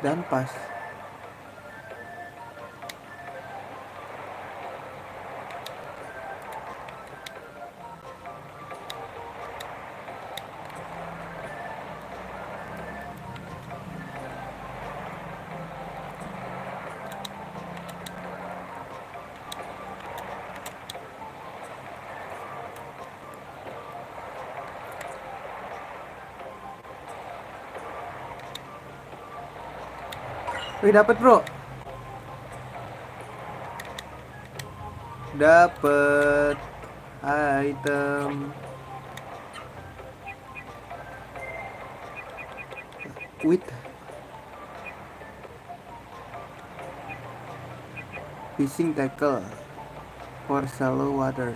Dan pas. Wih, dapat bro. Dapat item. With fishing tackle for shallow water.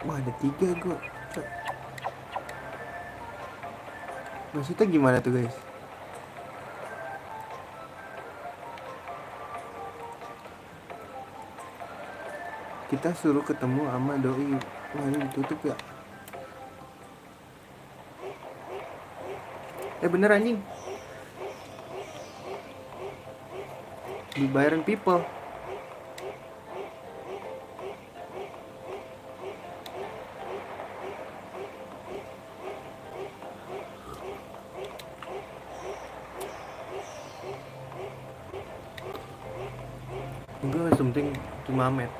Wah, ada 3 gua. Maksudnya gimana tuh guys? Kita suruh ketemu sama doi. Wah, ini ditutup ya. Bener anjing. Di Byron People. Gue something to Mamet.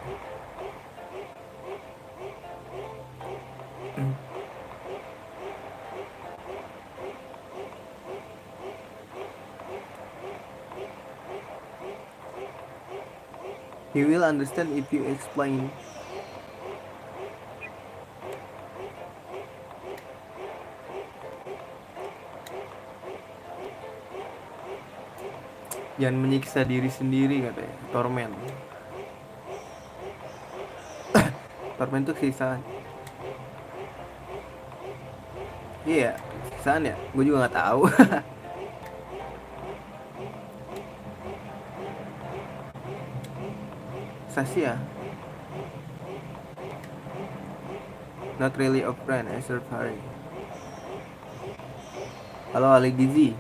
He will understand if you explain. Jangan menyiksa diri sendiri katanya. Torment. Torment itu siksaan. Iya, siksaan ya. Gue juga nggak tahu. Sasha. Not really a friend, I serve Harry. Halo Ali Gizi.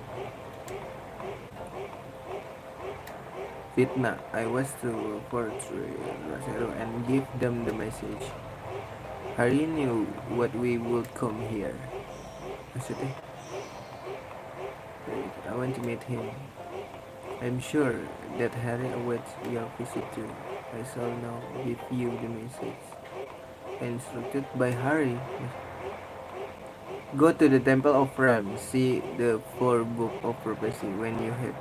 Fitna, I was to portray Rosero and give them the message. Harry knew what we would come here. Maksudnya? I want to meet him. I'm sure that Harry awaits your visit too. I shall now give you the message. Instructed by Harry. Go to the Temple of Ram. See the 4 books of prophecy when you have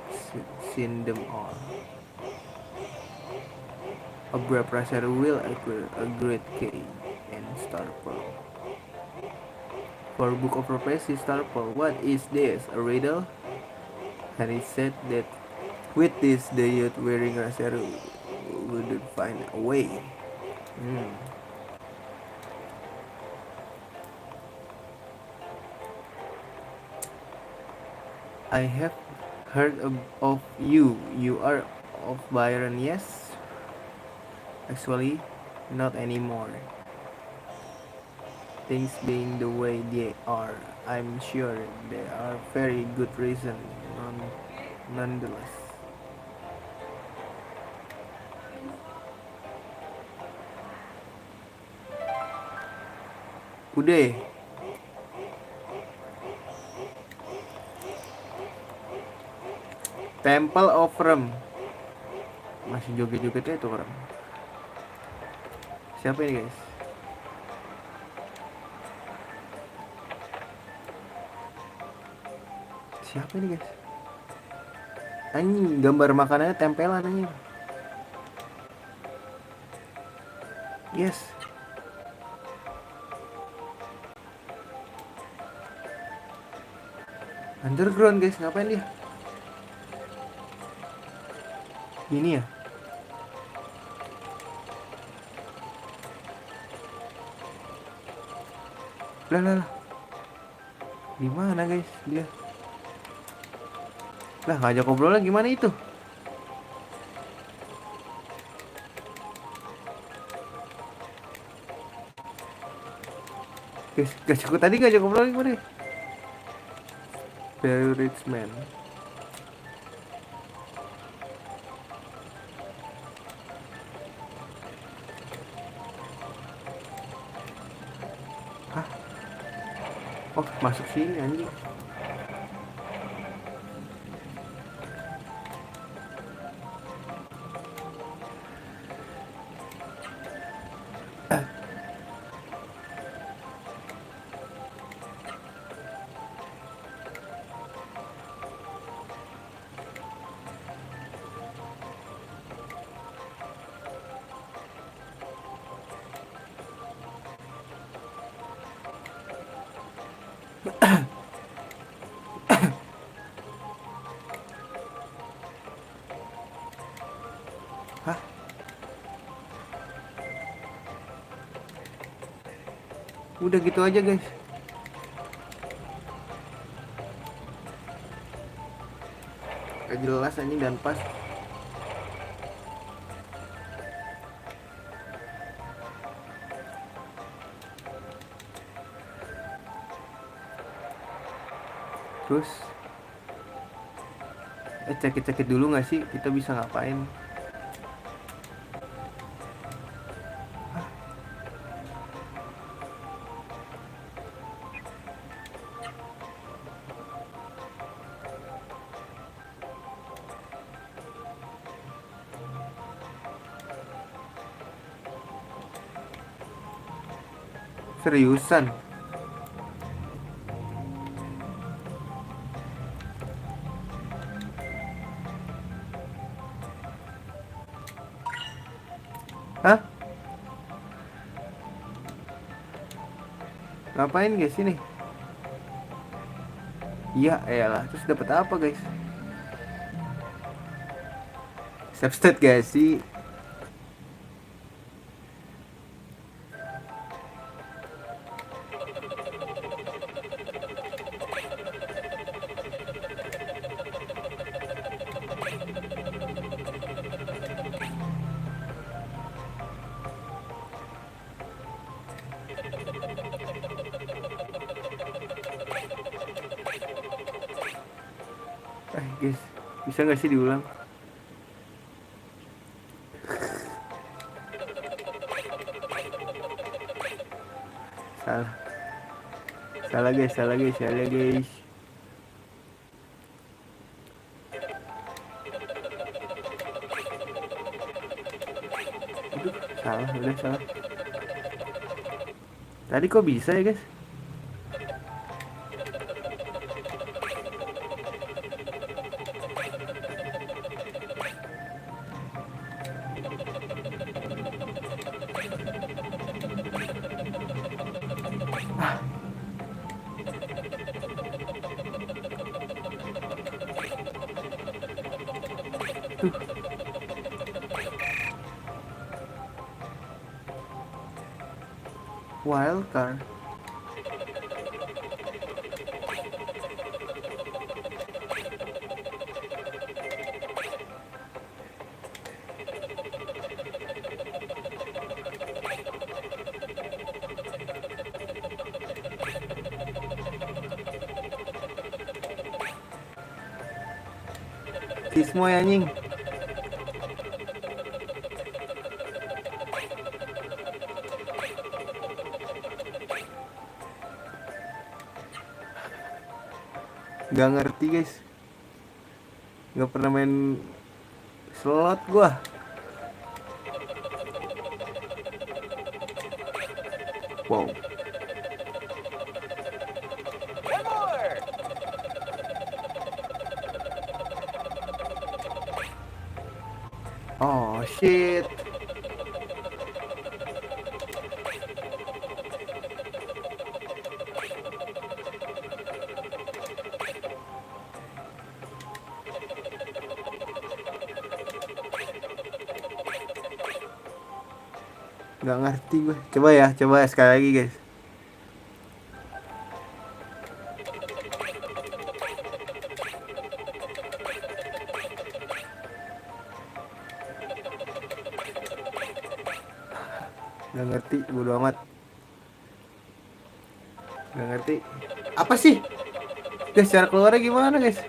seen them all. Abra Prasara will acquire a great key and star pearl. 4 book of prophecy, star pearl. What is this? A riddle? Harry said that with this, the youth wearing Rasaru would find a way. I have heard of you. You are of Byron, yes? Actually, not anymore. Things being the way they are, I'm sure there are very good reasons nonetheless. Udah. Temple of Ram. Masih joget-jogetnya itu orang. Siapa ini guys? siapa ini guys? Anjing, gambar makanannya tempelan anjing. Yes. Underground guys, ngapain dia? Ini ya? Lah. Di mana guys dia? Lah ngajak ngobrolnya gimana itu? Guys, tadi ngajak ngobrol gimana? Very rich man. Hah? Oh, masuk sini anjing. Hah? Udah gitu aja guys. Gak jelas anjing dan pas. Terus cek dulu gak sih kita bisa ngapain? Seriusan? Hah? Ngapain guys ini? Iya, eyalah. Terus dapat apa guys? Substate guys sih. Guys, bisa nggak sih diulang? Salah guys. Aduh, salah. Tadi kok bisa ya guys? Wildcard. Sismo ya anjing. Gak ngerti guys. Gak pernah main slot gua. Wow. Oh shit. Nggak ngerti gue. Coba ya sekali lagi guys. Nggak ngerti, bodo amat. Nggak ngerti. Apa sih? Guys, cara keluarnya gimana guys?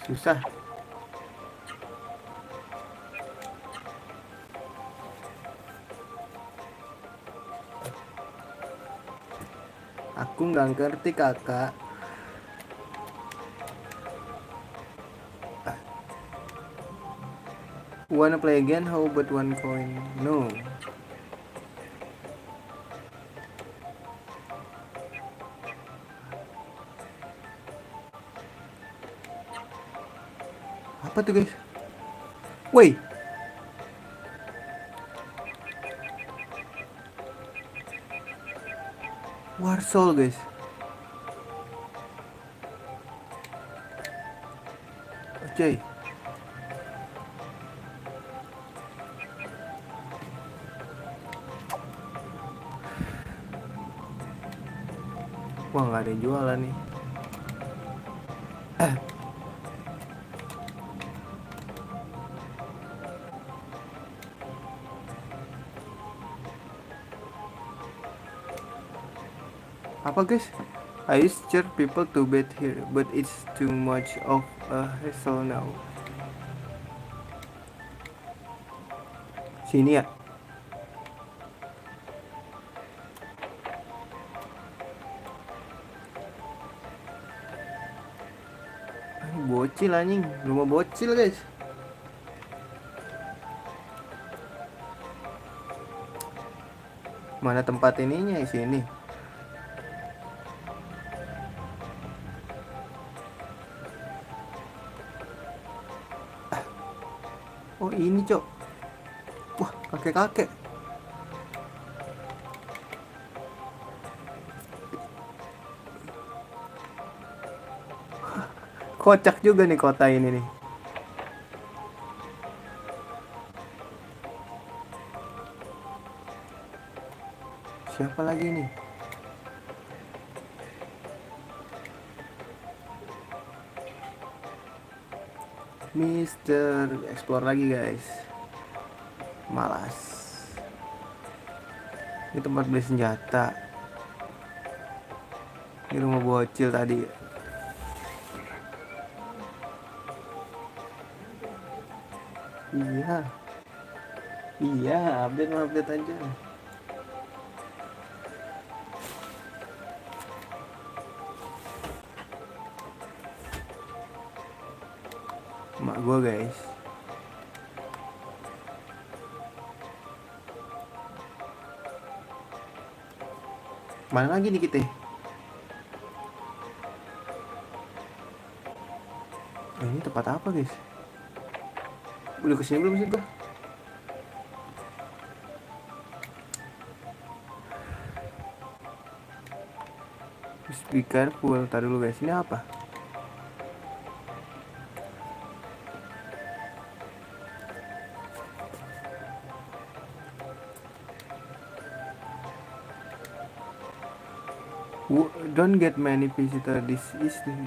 Susah. Aku nggak ngerti kakak. Wanna play again? How about one coin? No. Apa tuh guys? Woi. Warsaw guys. Oke. Wah, nggak ada yang jualan nih. Apa guys? I used to cheer people to bet here, but it's too much of a hassle now. Sini ya. Bocil anjing, rumah bocil guys. Mana tempat ininya? Sini. Oh ini cok. Wah, kakek-kakek. Kocak juga nih kota ini nih. Siapa lagi nih? Mister explore lagi guys. Malas. Ini tempat beli senjata. Ini rumah bocil tadi. Iya. Iya, update aja. Mak gua guys. Mana lagi nih kita? Ini tempat apa guys? Udah kesini belum sih gua? Be careful. Tadi dulu guys, ini apa? Don't get many visitors this evening.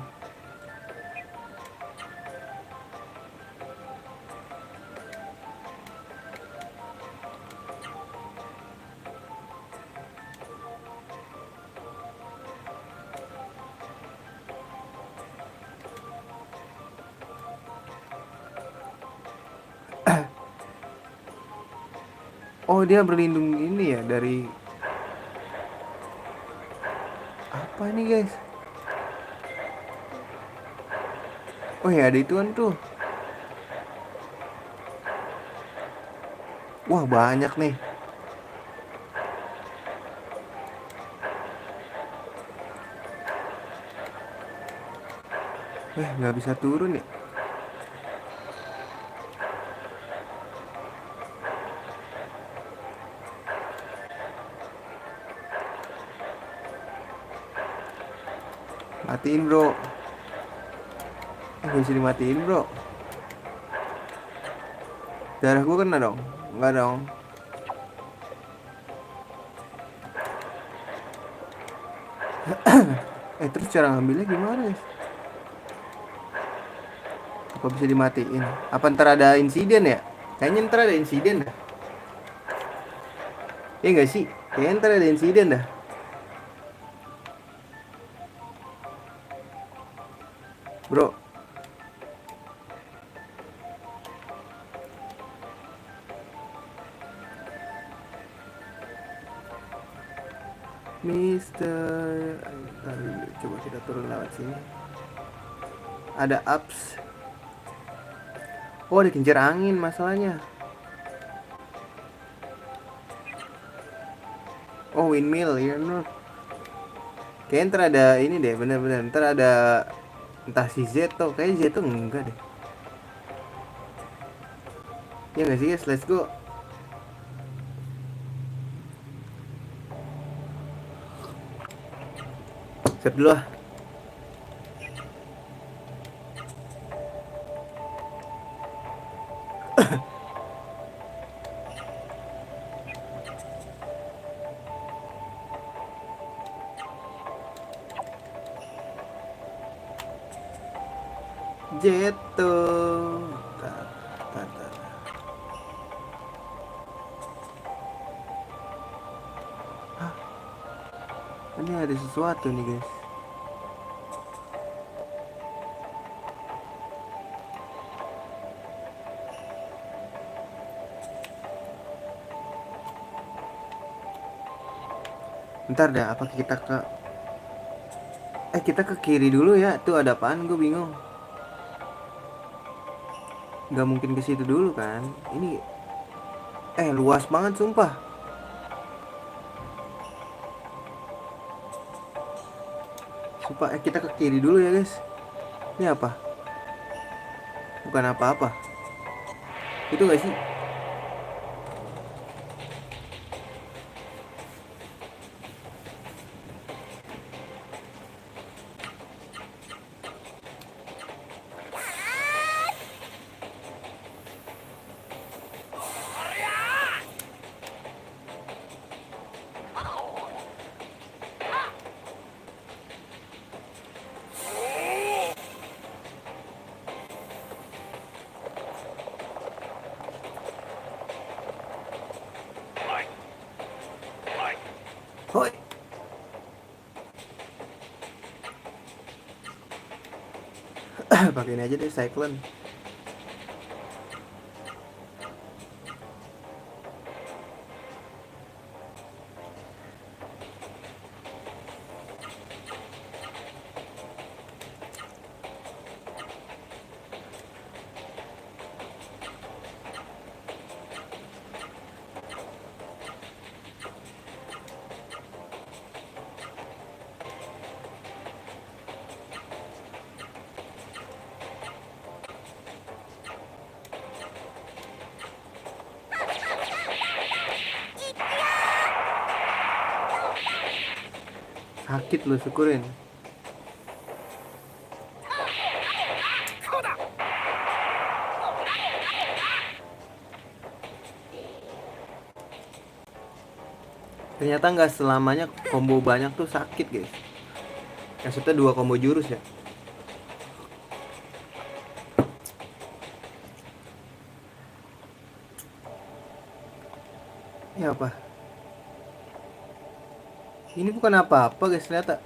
Oh, dia berlindung ini ya dari apa ini guys? Oh ya ada ituan tuh. Wah banyak nih. Nggak bisa turun ya. Matiin bro. Gak bisa dimatiin bro. Darah gue kena dong. Enggak dong. Terus cara ngambilnya gimana guys? Apa bisa dimatiin? Apa ntar ada insiden ya? Kayaknya ntar ada insiden dah. Ya nggak sih? Kayaknya ntar ada insiden dah. Bro. Mister, coba kita turun lewat sini. Ada ups. Oh, dikejar angin masalahnya. Oh, windmill, ya no. Kayaknya ntar ada ini deh, bener-bener. Ntar ada entah si Zeto, kayaknya Zeto enggak deh. Ya nggak sih guys, let's go. Siap dulu lah. Zeto. Tar, tar, tar. Hah? Ini ada sesuatu nih guys. Ntar dah, apa kita ke kita ke kiri dulu ya. Tuh ada apaan? Gue bingung. Gak mungkin ke situ dulu kan? Ini luas banget sumpah. Sumpah kita ke kiri dulu ya guys. Ini apa? Bukan apa-apa. Itu gak sih? Hoi. Pakai ini aja deh, Cyclone. Sakit lu syukurin. Ternyata nggak selamanya combo banyak tuh sakit guys. Maksudnya 2 combo jurus ya. Ini apa? Ini bukan apa-apa guys ternyata.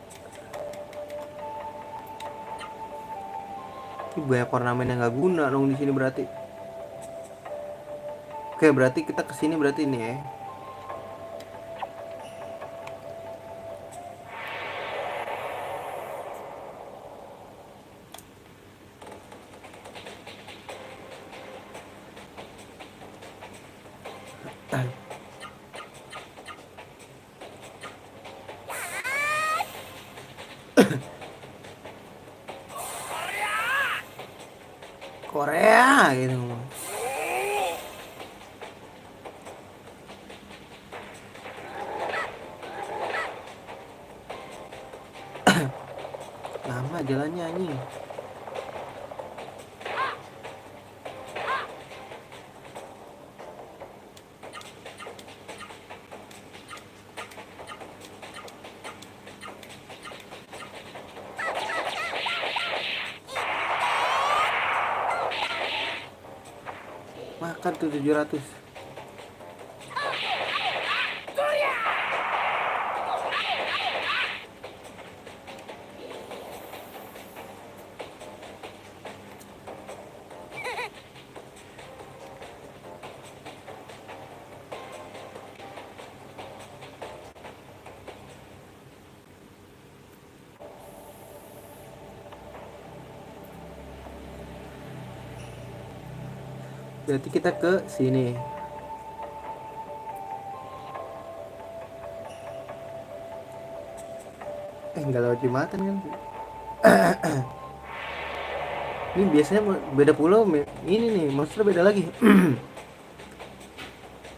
Ini banyak ornamen yang nggak guna dong di sini berarti. Oke berarti kita kesini berarti ini ya. Korea gitu. Lama jalannya anjing. Makan tuh 700. Berarti kita ke sini. Nggak lewat jembatan kan? Ini biasanya beda pulau. Ini nih, maksudnya beda lagi.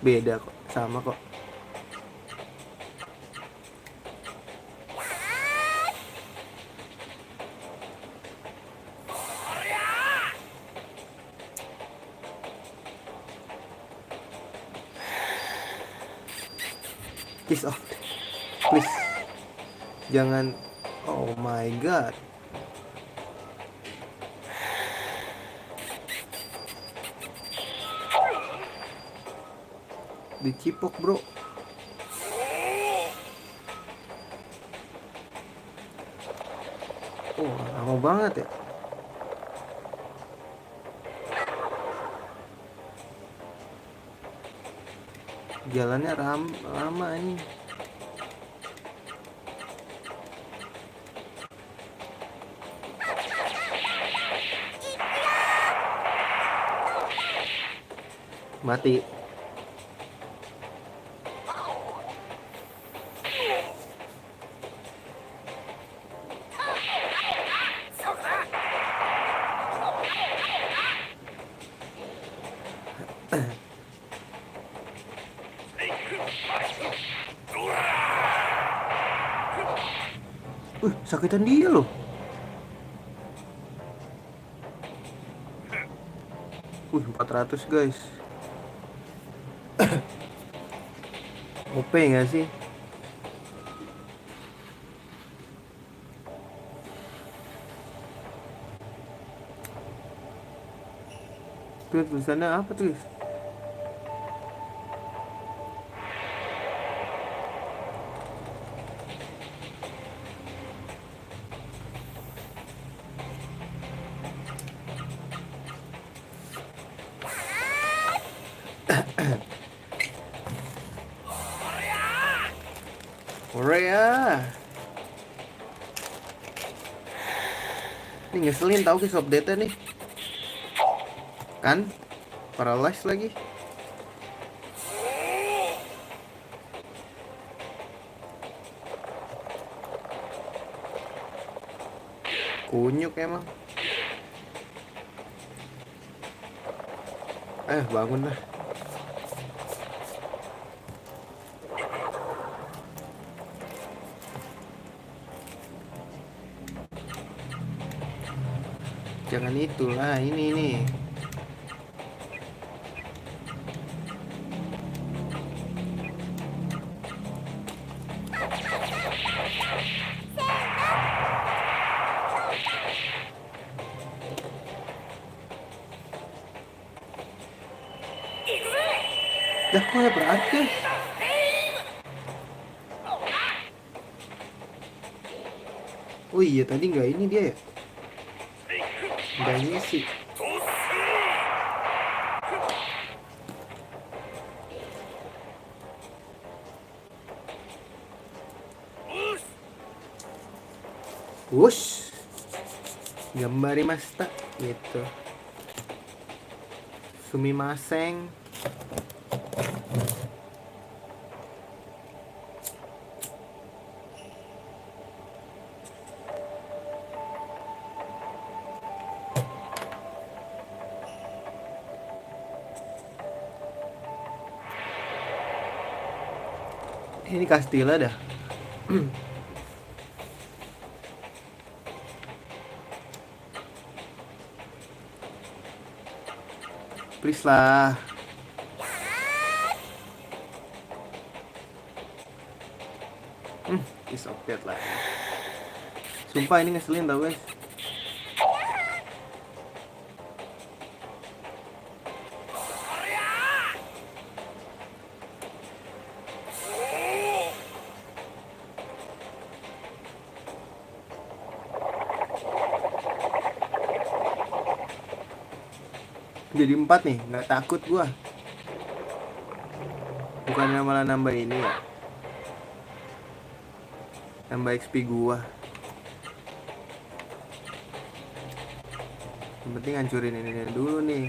Beda kok, sama kok. Kiss off, please. Jangan. Oh my god. Dicipok bro. Oh lama banget ya. Jalannya lama ini. Mati. Sakitan dia loh. Wih 400 guys. OP gak sih? Tuh tulisannya apa tulis? Korea. Ini ngeselin tau guys update nih. Kan? Paralyze lagi. Kunyuk emang. Bangun lah. Jangan itulah, ini nih. Dah kok ya berarti. Oh iya tadi nggak ini dia ya? Nggak ngisi. Wush, gambarimashita gitu. Sumimasen. Ini Castilla dah. Please lah. Disopet lah. Sumpah ini ngeselin tau guys. Jadi 4 nih, nggak takut gua. Bukannya malah nambah ini ya, nambah XP gua. Yang penting hancurin ini dulu nih.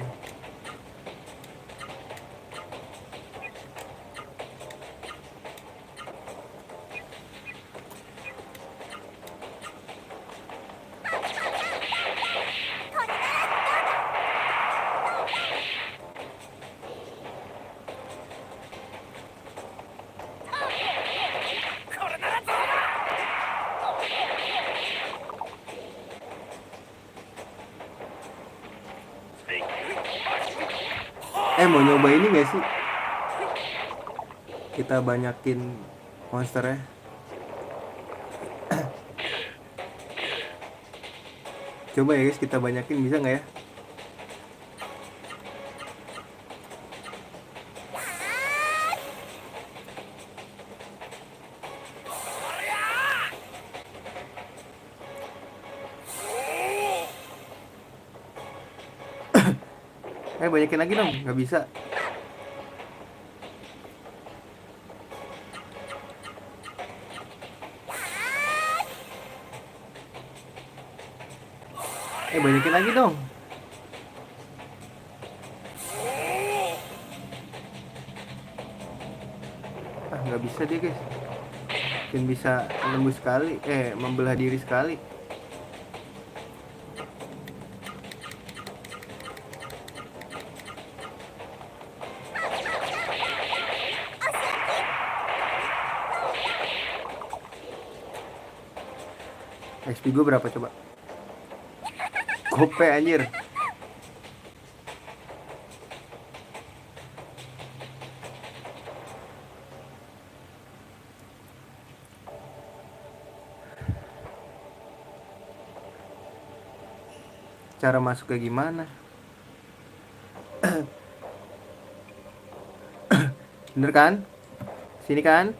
Mau nyoba ini gak sih? Kita banyakin monsternya. Coba ya guys, kita banyakin, bisa gak ya? Banyakin lagi dong, nggak bisa. Banyakin lagi dong. Nggak bisa deh guys. Mungkin bisa nembus sekali, membelah diri sekali. XP gue berapa coba? Gope anjir. Cara masuknya gimana? Bener kan? Sini kan?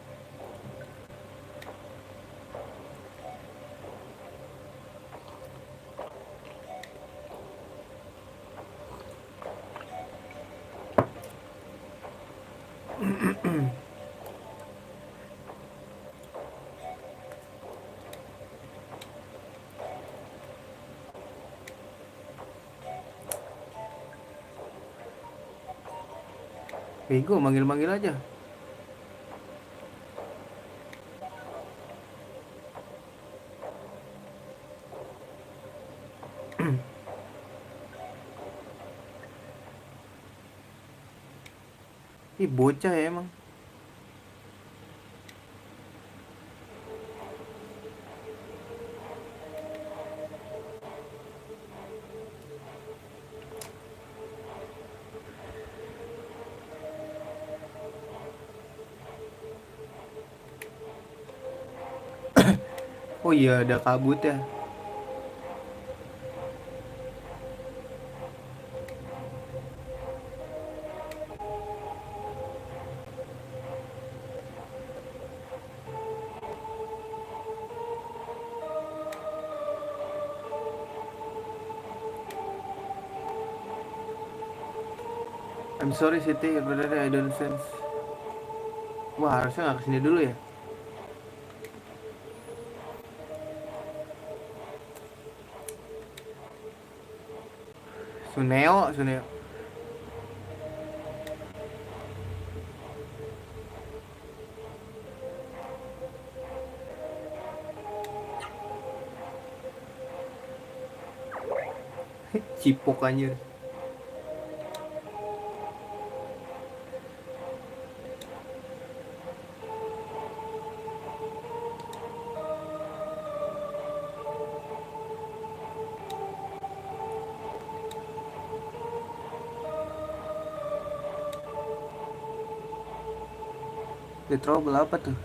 Bego, manggil-manggil aja. Ih, bocah ya emang. Oh iya, ada kabut ya. I'm sorry Siti, sebenarnya I don't sense. Wah, harusnya nggak kesini dulu ya. Suneo. Cipok anjir. The Trouble apa tuh?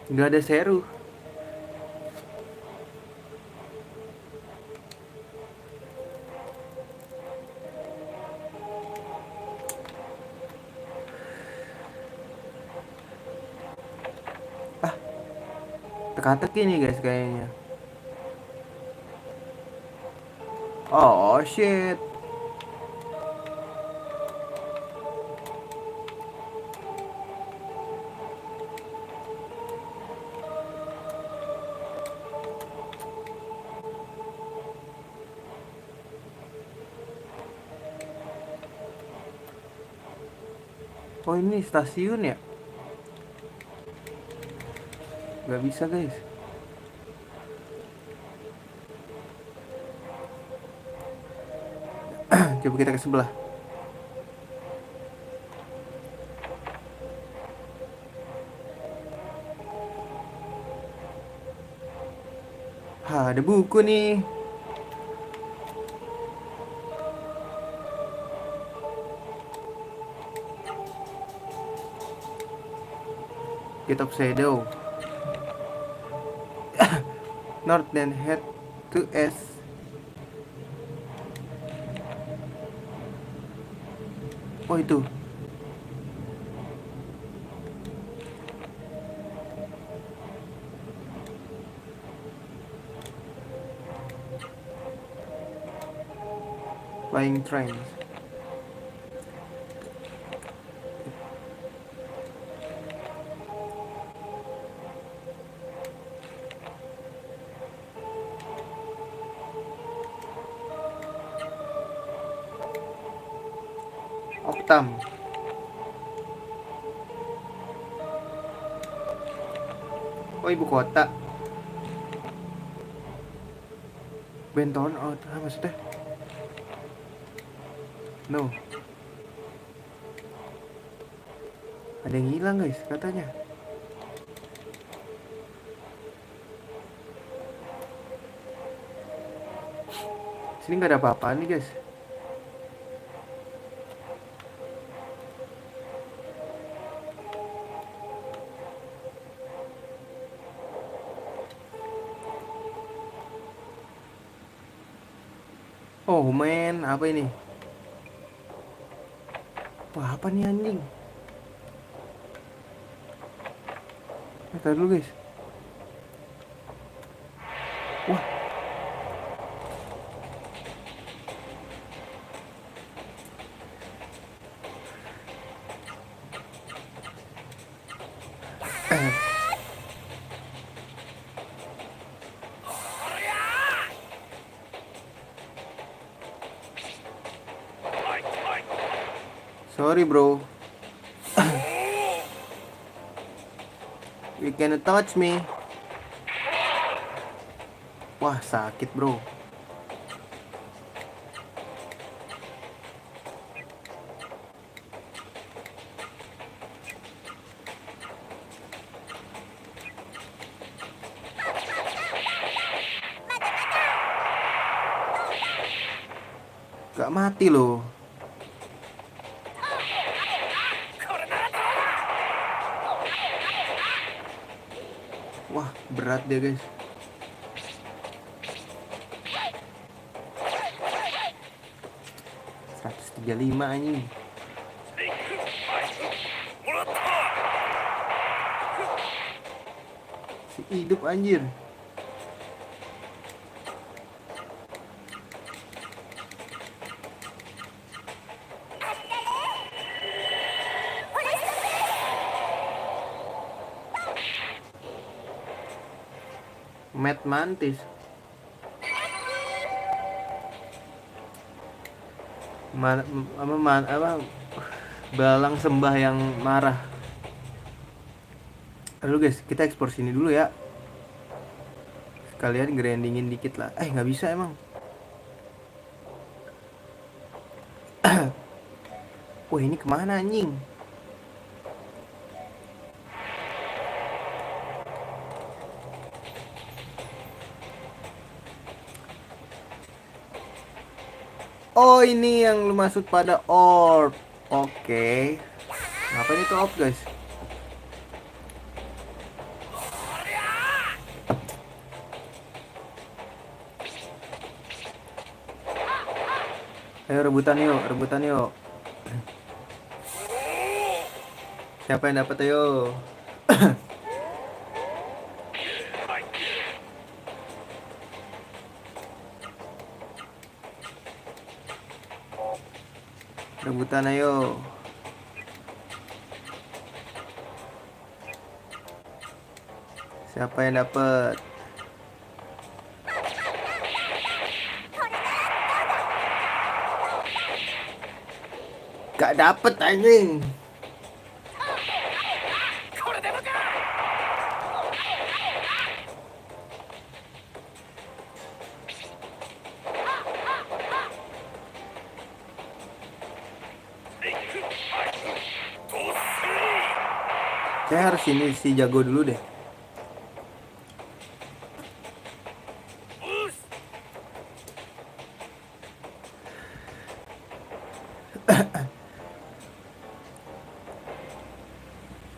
Nggak ada seru. Ah, teka-teki nih guys kayaknya. Oh shit. Oh ini stasiun ya? Gak bisa guys. Coba kita ke sebelah. Hah, ada buku nih. Get of Shadow. North then head to S. Oh itu. Flying trains. Optam. Oh ibu kota. Benton, oh maksudnya? No. Ada yang hilang guys katanya. Sini nggak ada apa-apa nih guys. Oh men, apa ini? Wah apa nih anjing? Ntar dulu guys. Wah. Sorry bro. You cannot touch me. Wah sakit bro. Gak mati loh. Wah berat dia guys. .135 anjing. Si hidup anjir. Mad Mantis. Apa Balang sembah yang marah. Lalu guys, kita ekspor sini dulu ya. Sekalian grindingin dikit lah. Nggak bisa emang. Wah ini kemana anjing? Oh, ini yang lu maksud pada orb. Oke. Ngapain itu orb, guys? Ayo rebutan yuk, rebutan yuk. Siapa yang dapat ayo? Rebutan ayo. Siapa yang dapat? Gak dapet anjing. Saya harus ini si jago dulu deh.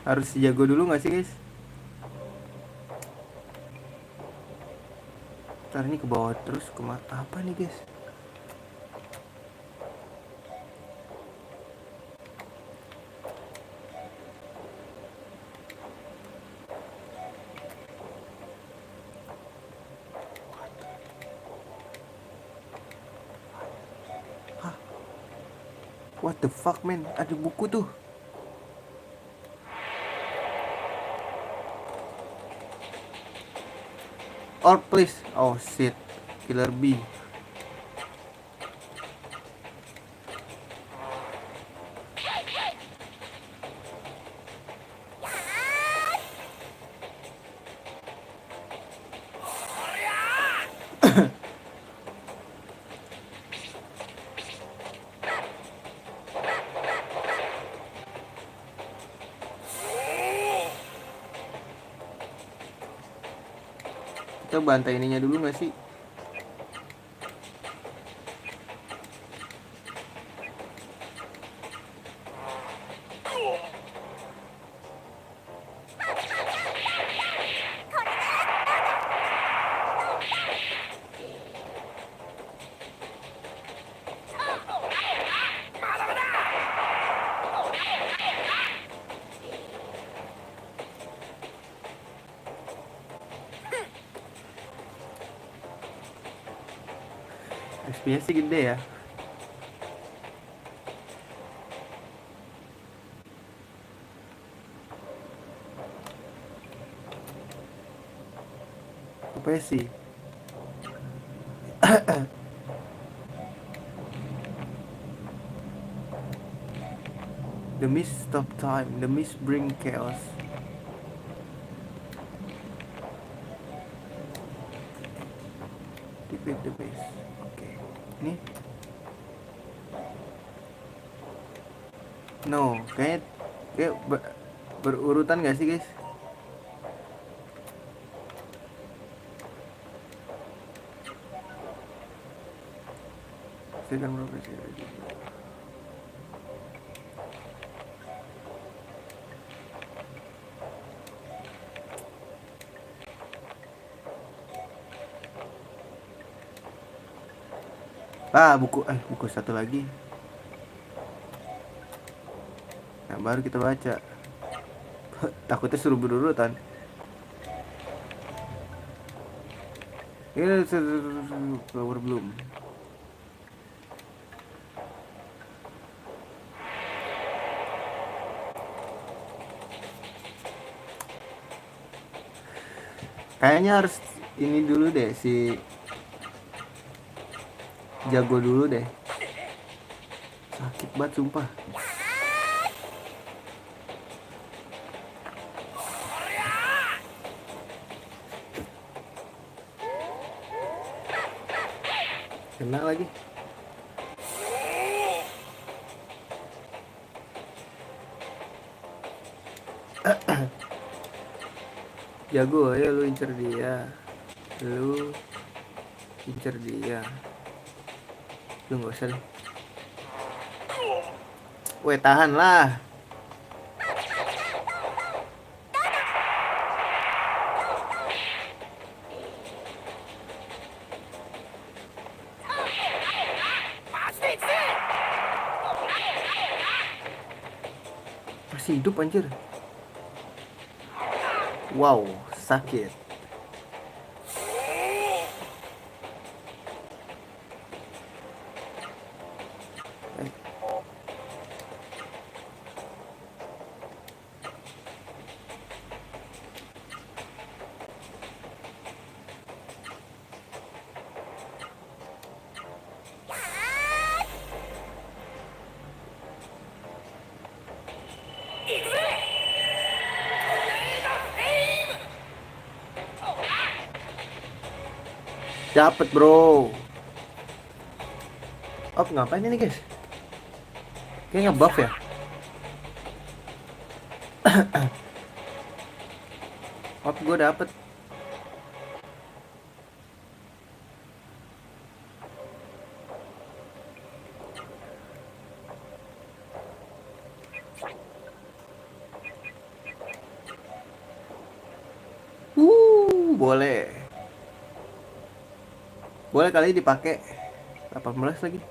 Harus si jago dulu gak sih, guys? Ntar ini ke bawah terus apa nih, guys? What the fuck, man? Ada buku tuh. Or please. Oh shit. Killer bee. Kita bantai ininya dulu gak sih? XP-nya sih gede ya. Apa sih? The mist stop time. The mist bring chaos. Defeat the base. Oke. Ini. No, kayak berurutan gak sih, guys? Saya kan profesi. Buku satu lagi. Nah, baru kita baca. Takutnya suruh berurutan. Ini flower bloom. Kayaknya harus ini dulu deh, si jago dulu deh. Sakit banget sumpah. Kena lagi. Jago, ayo lu incer dia. Lu incer dia. Lu nggak usah deh. Weh, tahan lah. Masih hidup anjir. Wow, sakit. Dapet bro. Oh, ngapain ini guys? Kayaknya nge-buff ya. Oh, gue dapet. Boleh. Boleh kali dipakai. 18 lagi.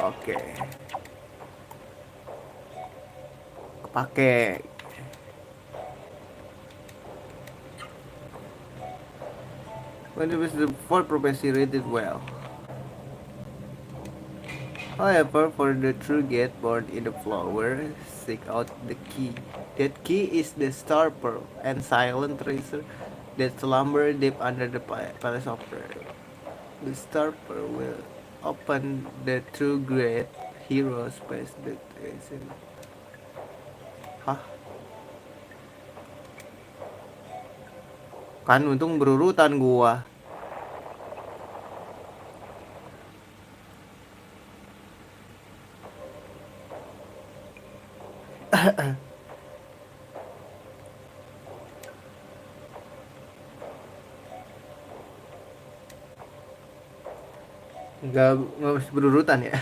Oke. Kepake. When it was the fourth prophecy rated well. However, for the true gate born in the flower, seek out the key. That key is the star pearl and silent treasure that slumber deep under the palace of prayer. The star pearl will open the true great hero space that is in. Hah? Kan untung berurutan gua. Nggak mesti berurutan ya.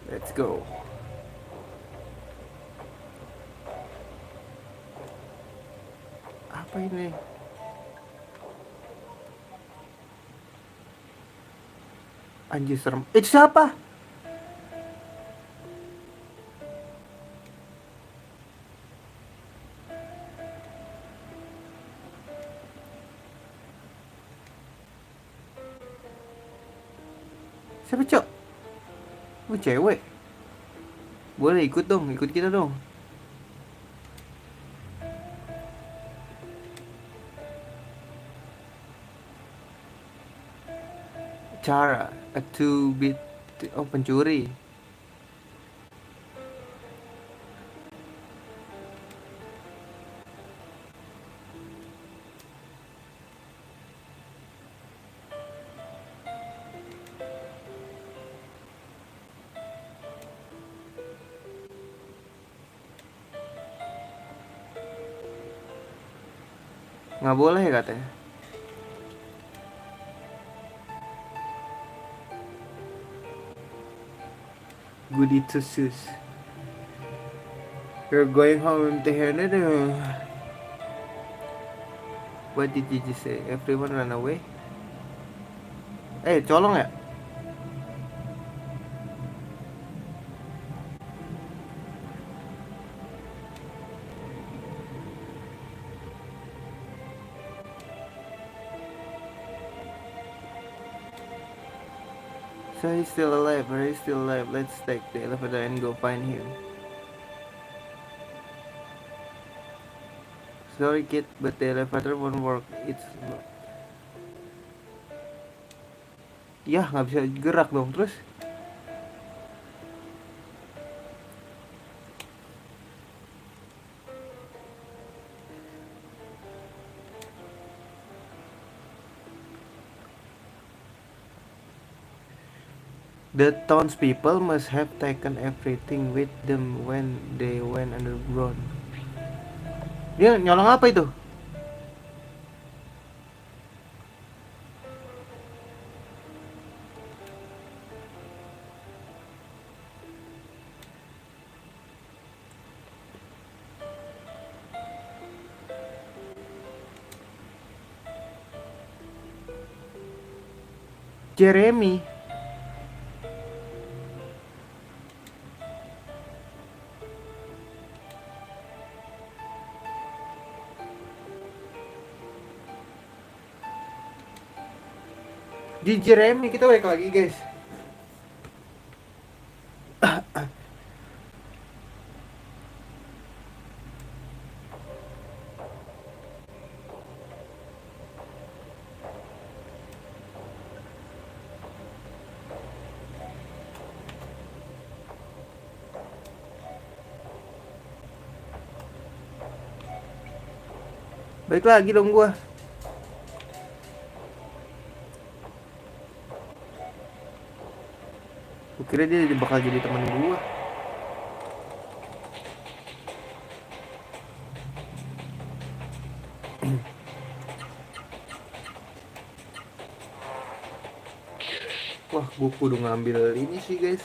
Let's go. Apa ini? Anjir serem. Itu siapa? Siapa cok? Oh cewek. Boleh ikut dong, ikut kita dong. Cara a two bit. Oh pencuri. Nggak boleh katanya. Goody two shoes. You're going home empty-handed. What did you just say? Everyone run away? Colong ya? So he's still alive, or he's still alive. Let's take the elevator and go find him. Sorry kid, but the elevator won't work. It's not. Yah, nggak bisa gerak dong terus. The townspeople must have taken everything with them when they went underground. Dia nyolong apa itu? Jeremy. Di Jeremy kita balik lagi guys. Balik lagi dong gua. Gua kira dia bakal jadi teman gua. Wah, gua kudu ngambil ini sih guys.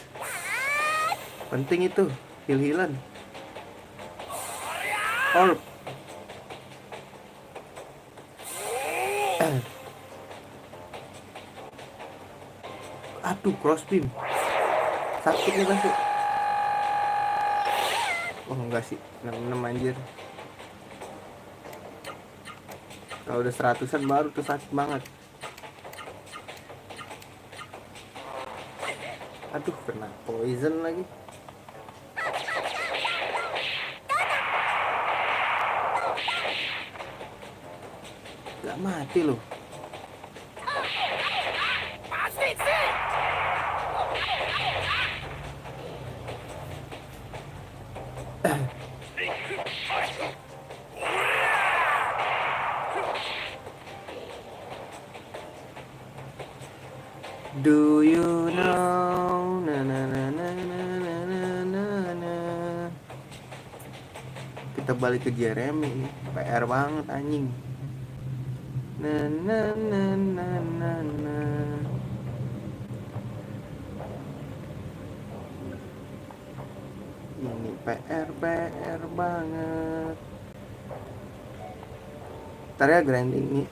Penting itu, heal-healan. Orb. Aduh, cross beam. Sakit nih pasti. Oh enggak sih, 66 anjir. Kalau udah 100-an baru tuh sakit banget. Aduh, kena poison lagi. Gak mati loh. Do you know na na na na na na na na. Kita balik ke Jeremy, PR banget anjing. Na na na na na na. Ini PR banget. Ntar ya grinding nih.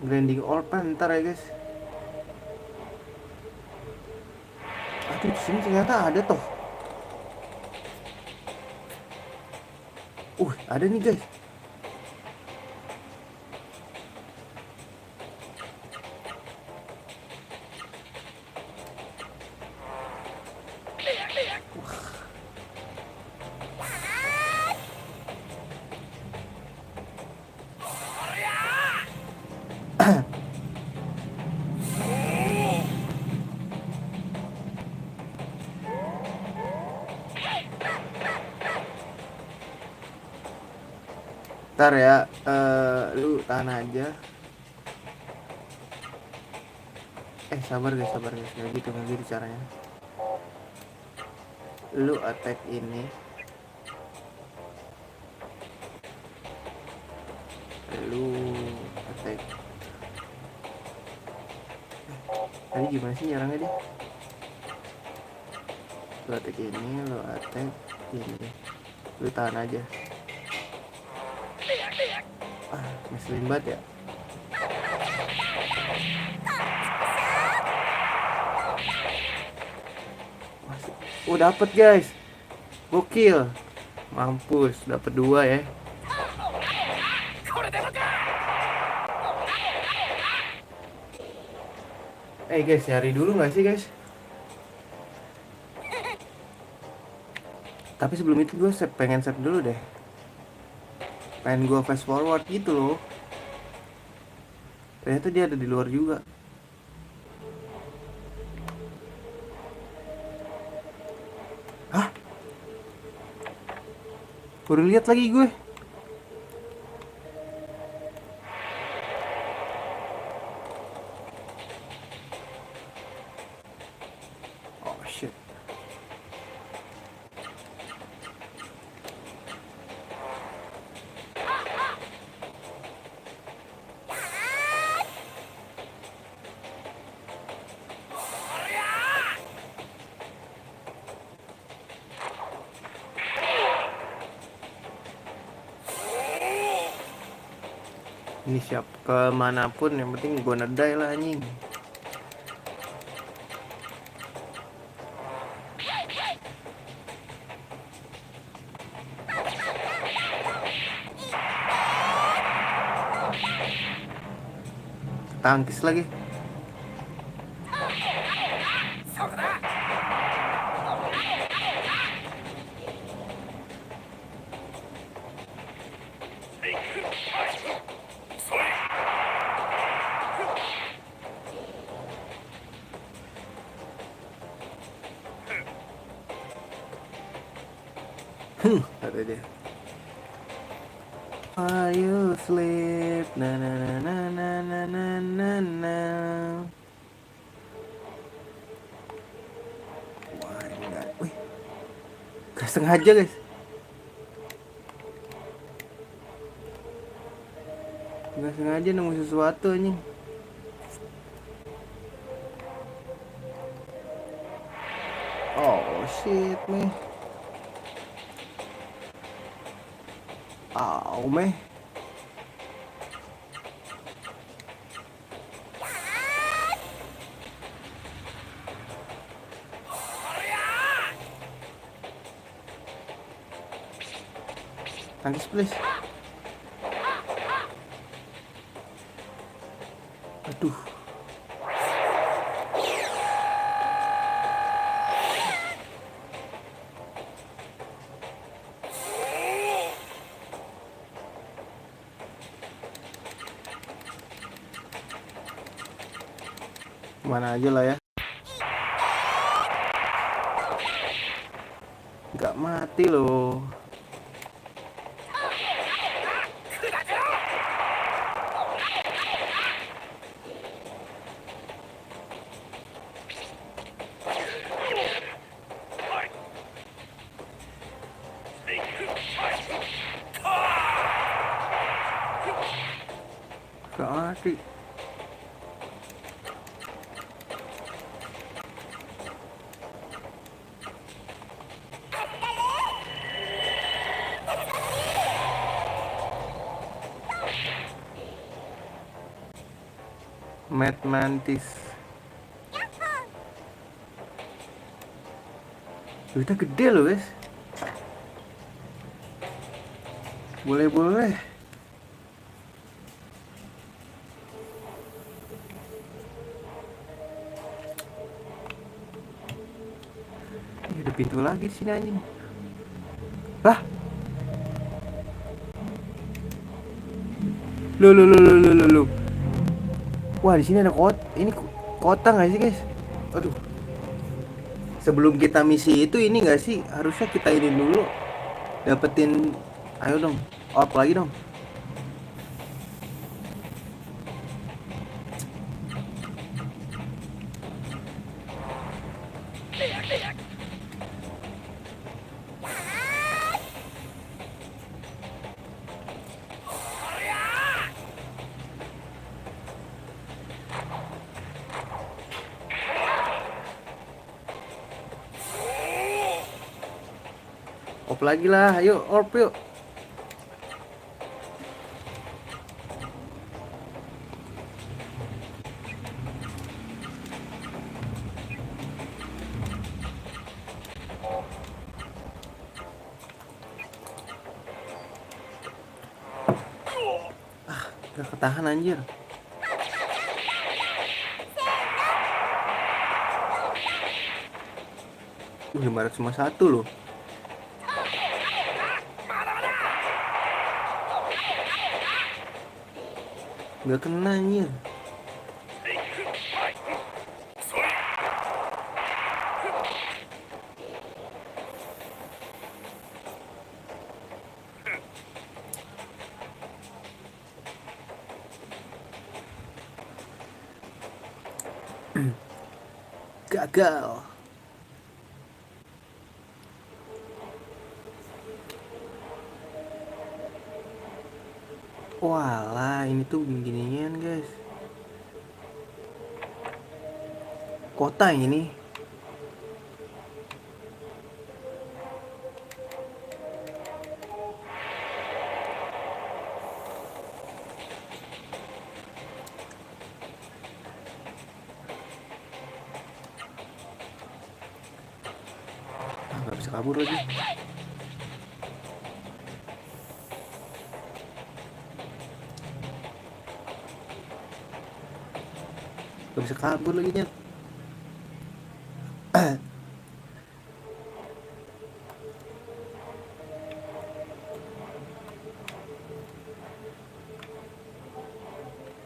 Grinding orpan ntar ya guys. Aduh, di sini ternyata ada toh. Ada nih guys. Ntar ya, lu tahan aja. Sabar guys, nggak gitu caranya. Lu attack ini, lu attack. Tadi gimana sih nyerangnya dia? Lu attack ini, lu attack ini, lu tahan aja. Ngeselin banget ya. Dapet guys, gokil, mampus, dapet 2 ya. Guys, nyari dulu nggak sih guys? Tapi sebelum itu gue pengen save dulu deh. Pengen gue fast forward gitu loh. Ternyata dia ada di luar juga. Hah? Baru lihat lagi gue. Oh shit. Ini siap kemanapun yang penting gue nedai lah anjing. Tangkis lagi. Kata dia. Are you sleep? Na na na na na na na na na. Wah ini enggak. Wih, gak sengaja guys. Gak sengaja nemu sesuatu anjing. Oh shit meh. Oh meh. Tangkis please. Aduh. Mana aja lah ya. Gak mati loh. Gak mati. Mad Mantis. Duitnya gede loh guys. Boleh. Ini ada pintu lagi di sini anjing. Lah. Loh. Wah, di sini ada ini kota nggak sih, guys? Aduh. Sebelum kita misi itu ini nggak sih? Harusnya kita ini dulu. Dapetin, ayo dong. Orb lagi dong. Orb lagi lah, ayo orb yuk. Gak ketahan anjir. Cuma satu loh. Gak kena anjir. Gagal. Walah, ini tuh beginian guys. Kota ini. bisa kabur lagi. Gak bisa kabur lagi Nyet.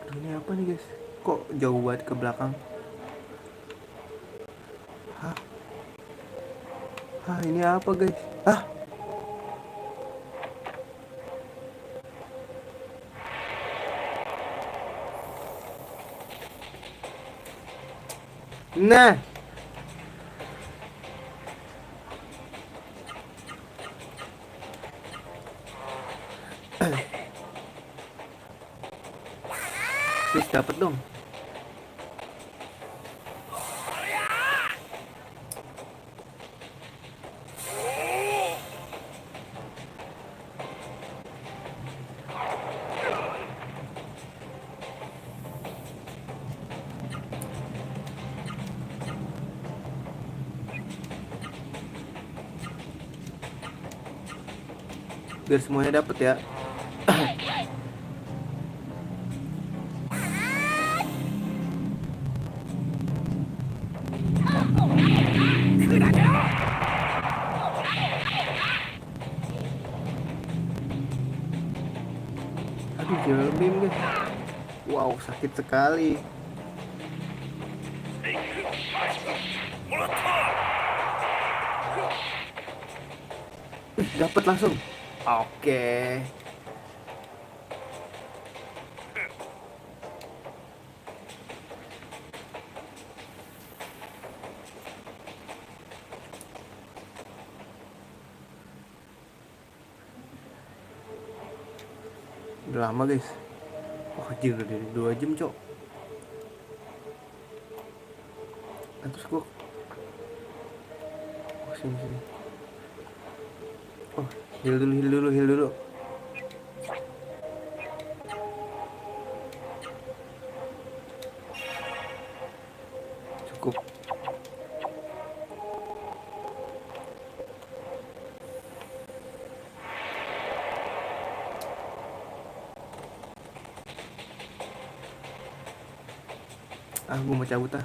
Aduh, ini apa nih guys? Kok jauh banget ke belakang? Hah? Hah, ini apa guys? Hah? Nah, please dapat dong. Biar semuanya dapet ya. Aduh, jelbim guys. Wow, sakit sekali. Dapat langsung. Oke. Udah lama guys. Wah, anjir udah dari 2 jam cok. Terus gua sini. Oh, heal dulu. Cukup. Gua mau cabut ah.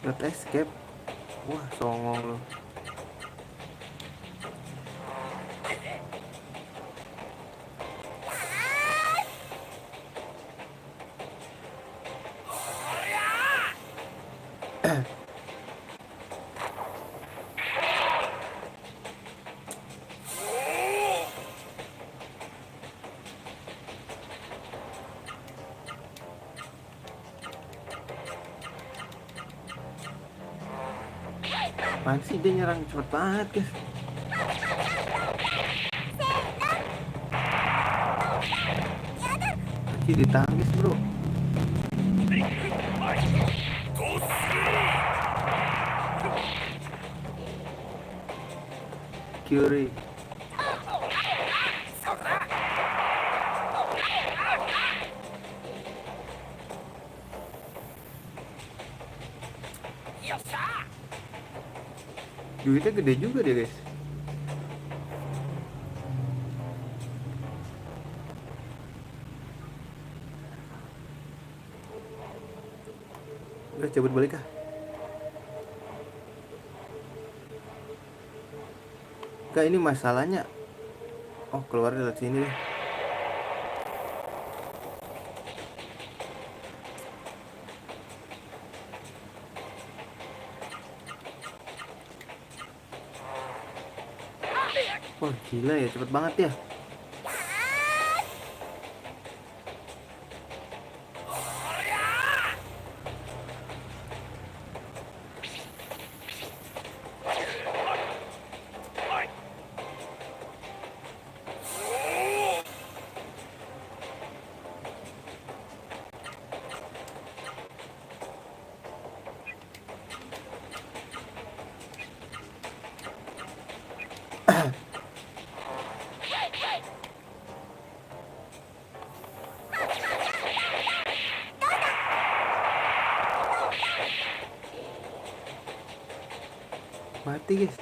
Not escape. Wah, songong lu. Apaan sih dia nyerang cepet banget guys. Kaki ditangkis bro. Curie. Duitnya gede juga dia guys. Udah cabut balik ah. Enggak, ini masalahnya. Oh, keluar dari sini deh. Wah, gila ya, cepet banget ya. Mati guys.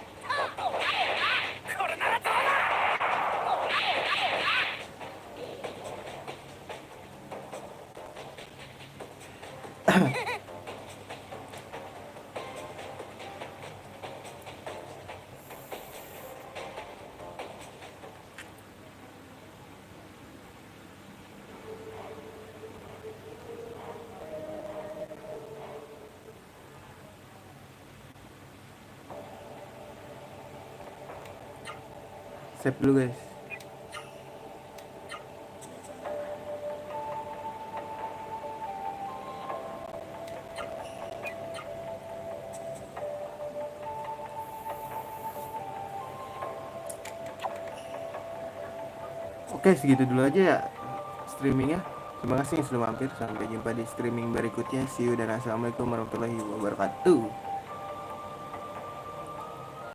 Save dulu guys. Oke, segitu dulu aja ya streamingnya. Terima kasih yang sudah mampir. Sampai jumpa di streaming berikutnya. See you dan assalamualaikum warahmatullahi wabarakatuh.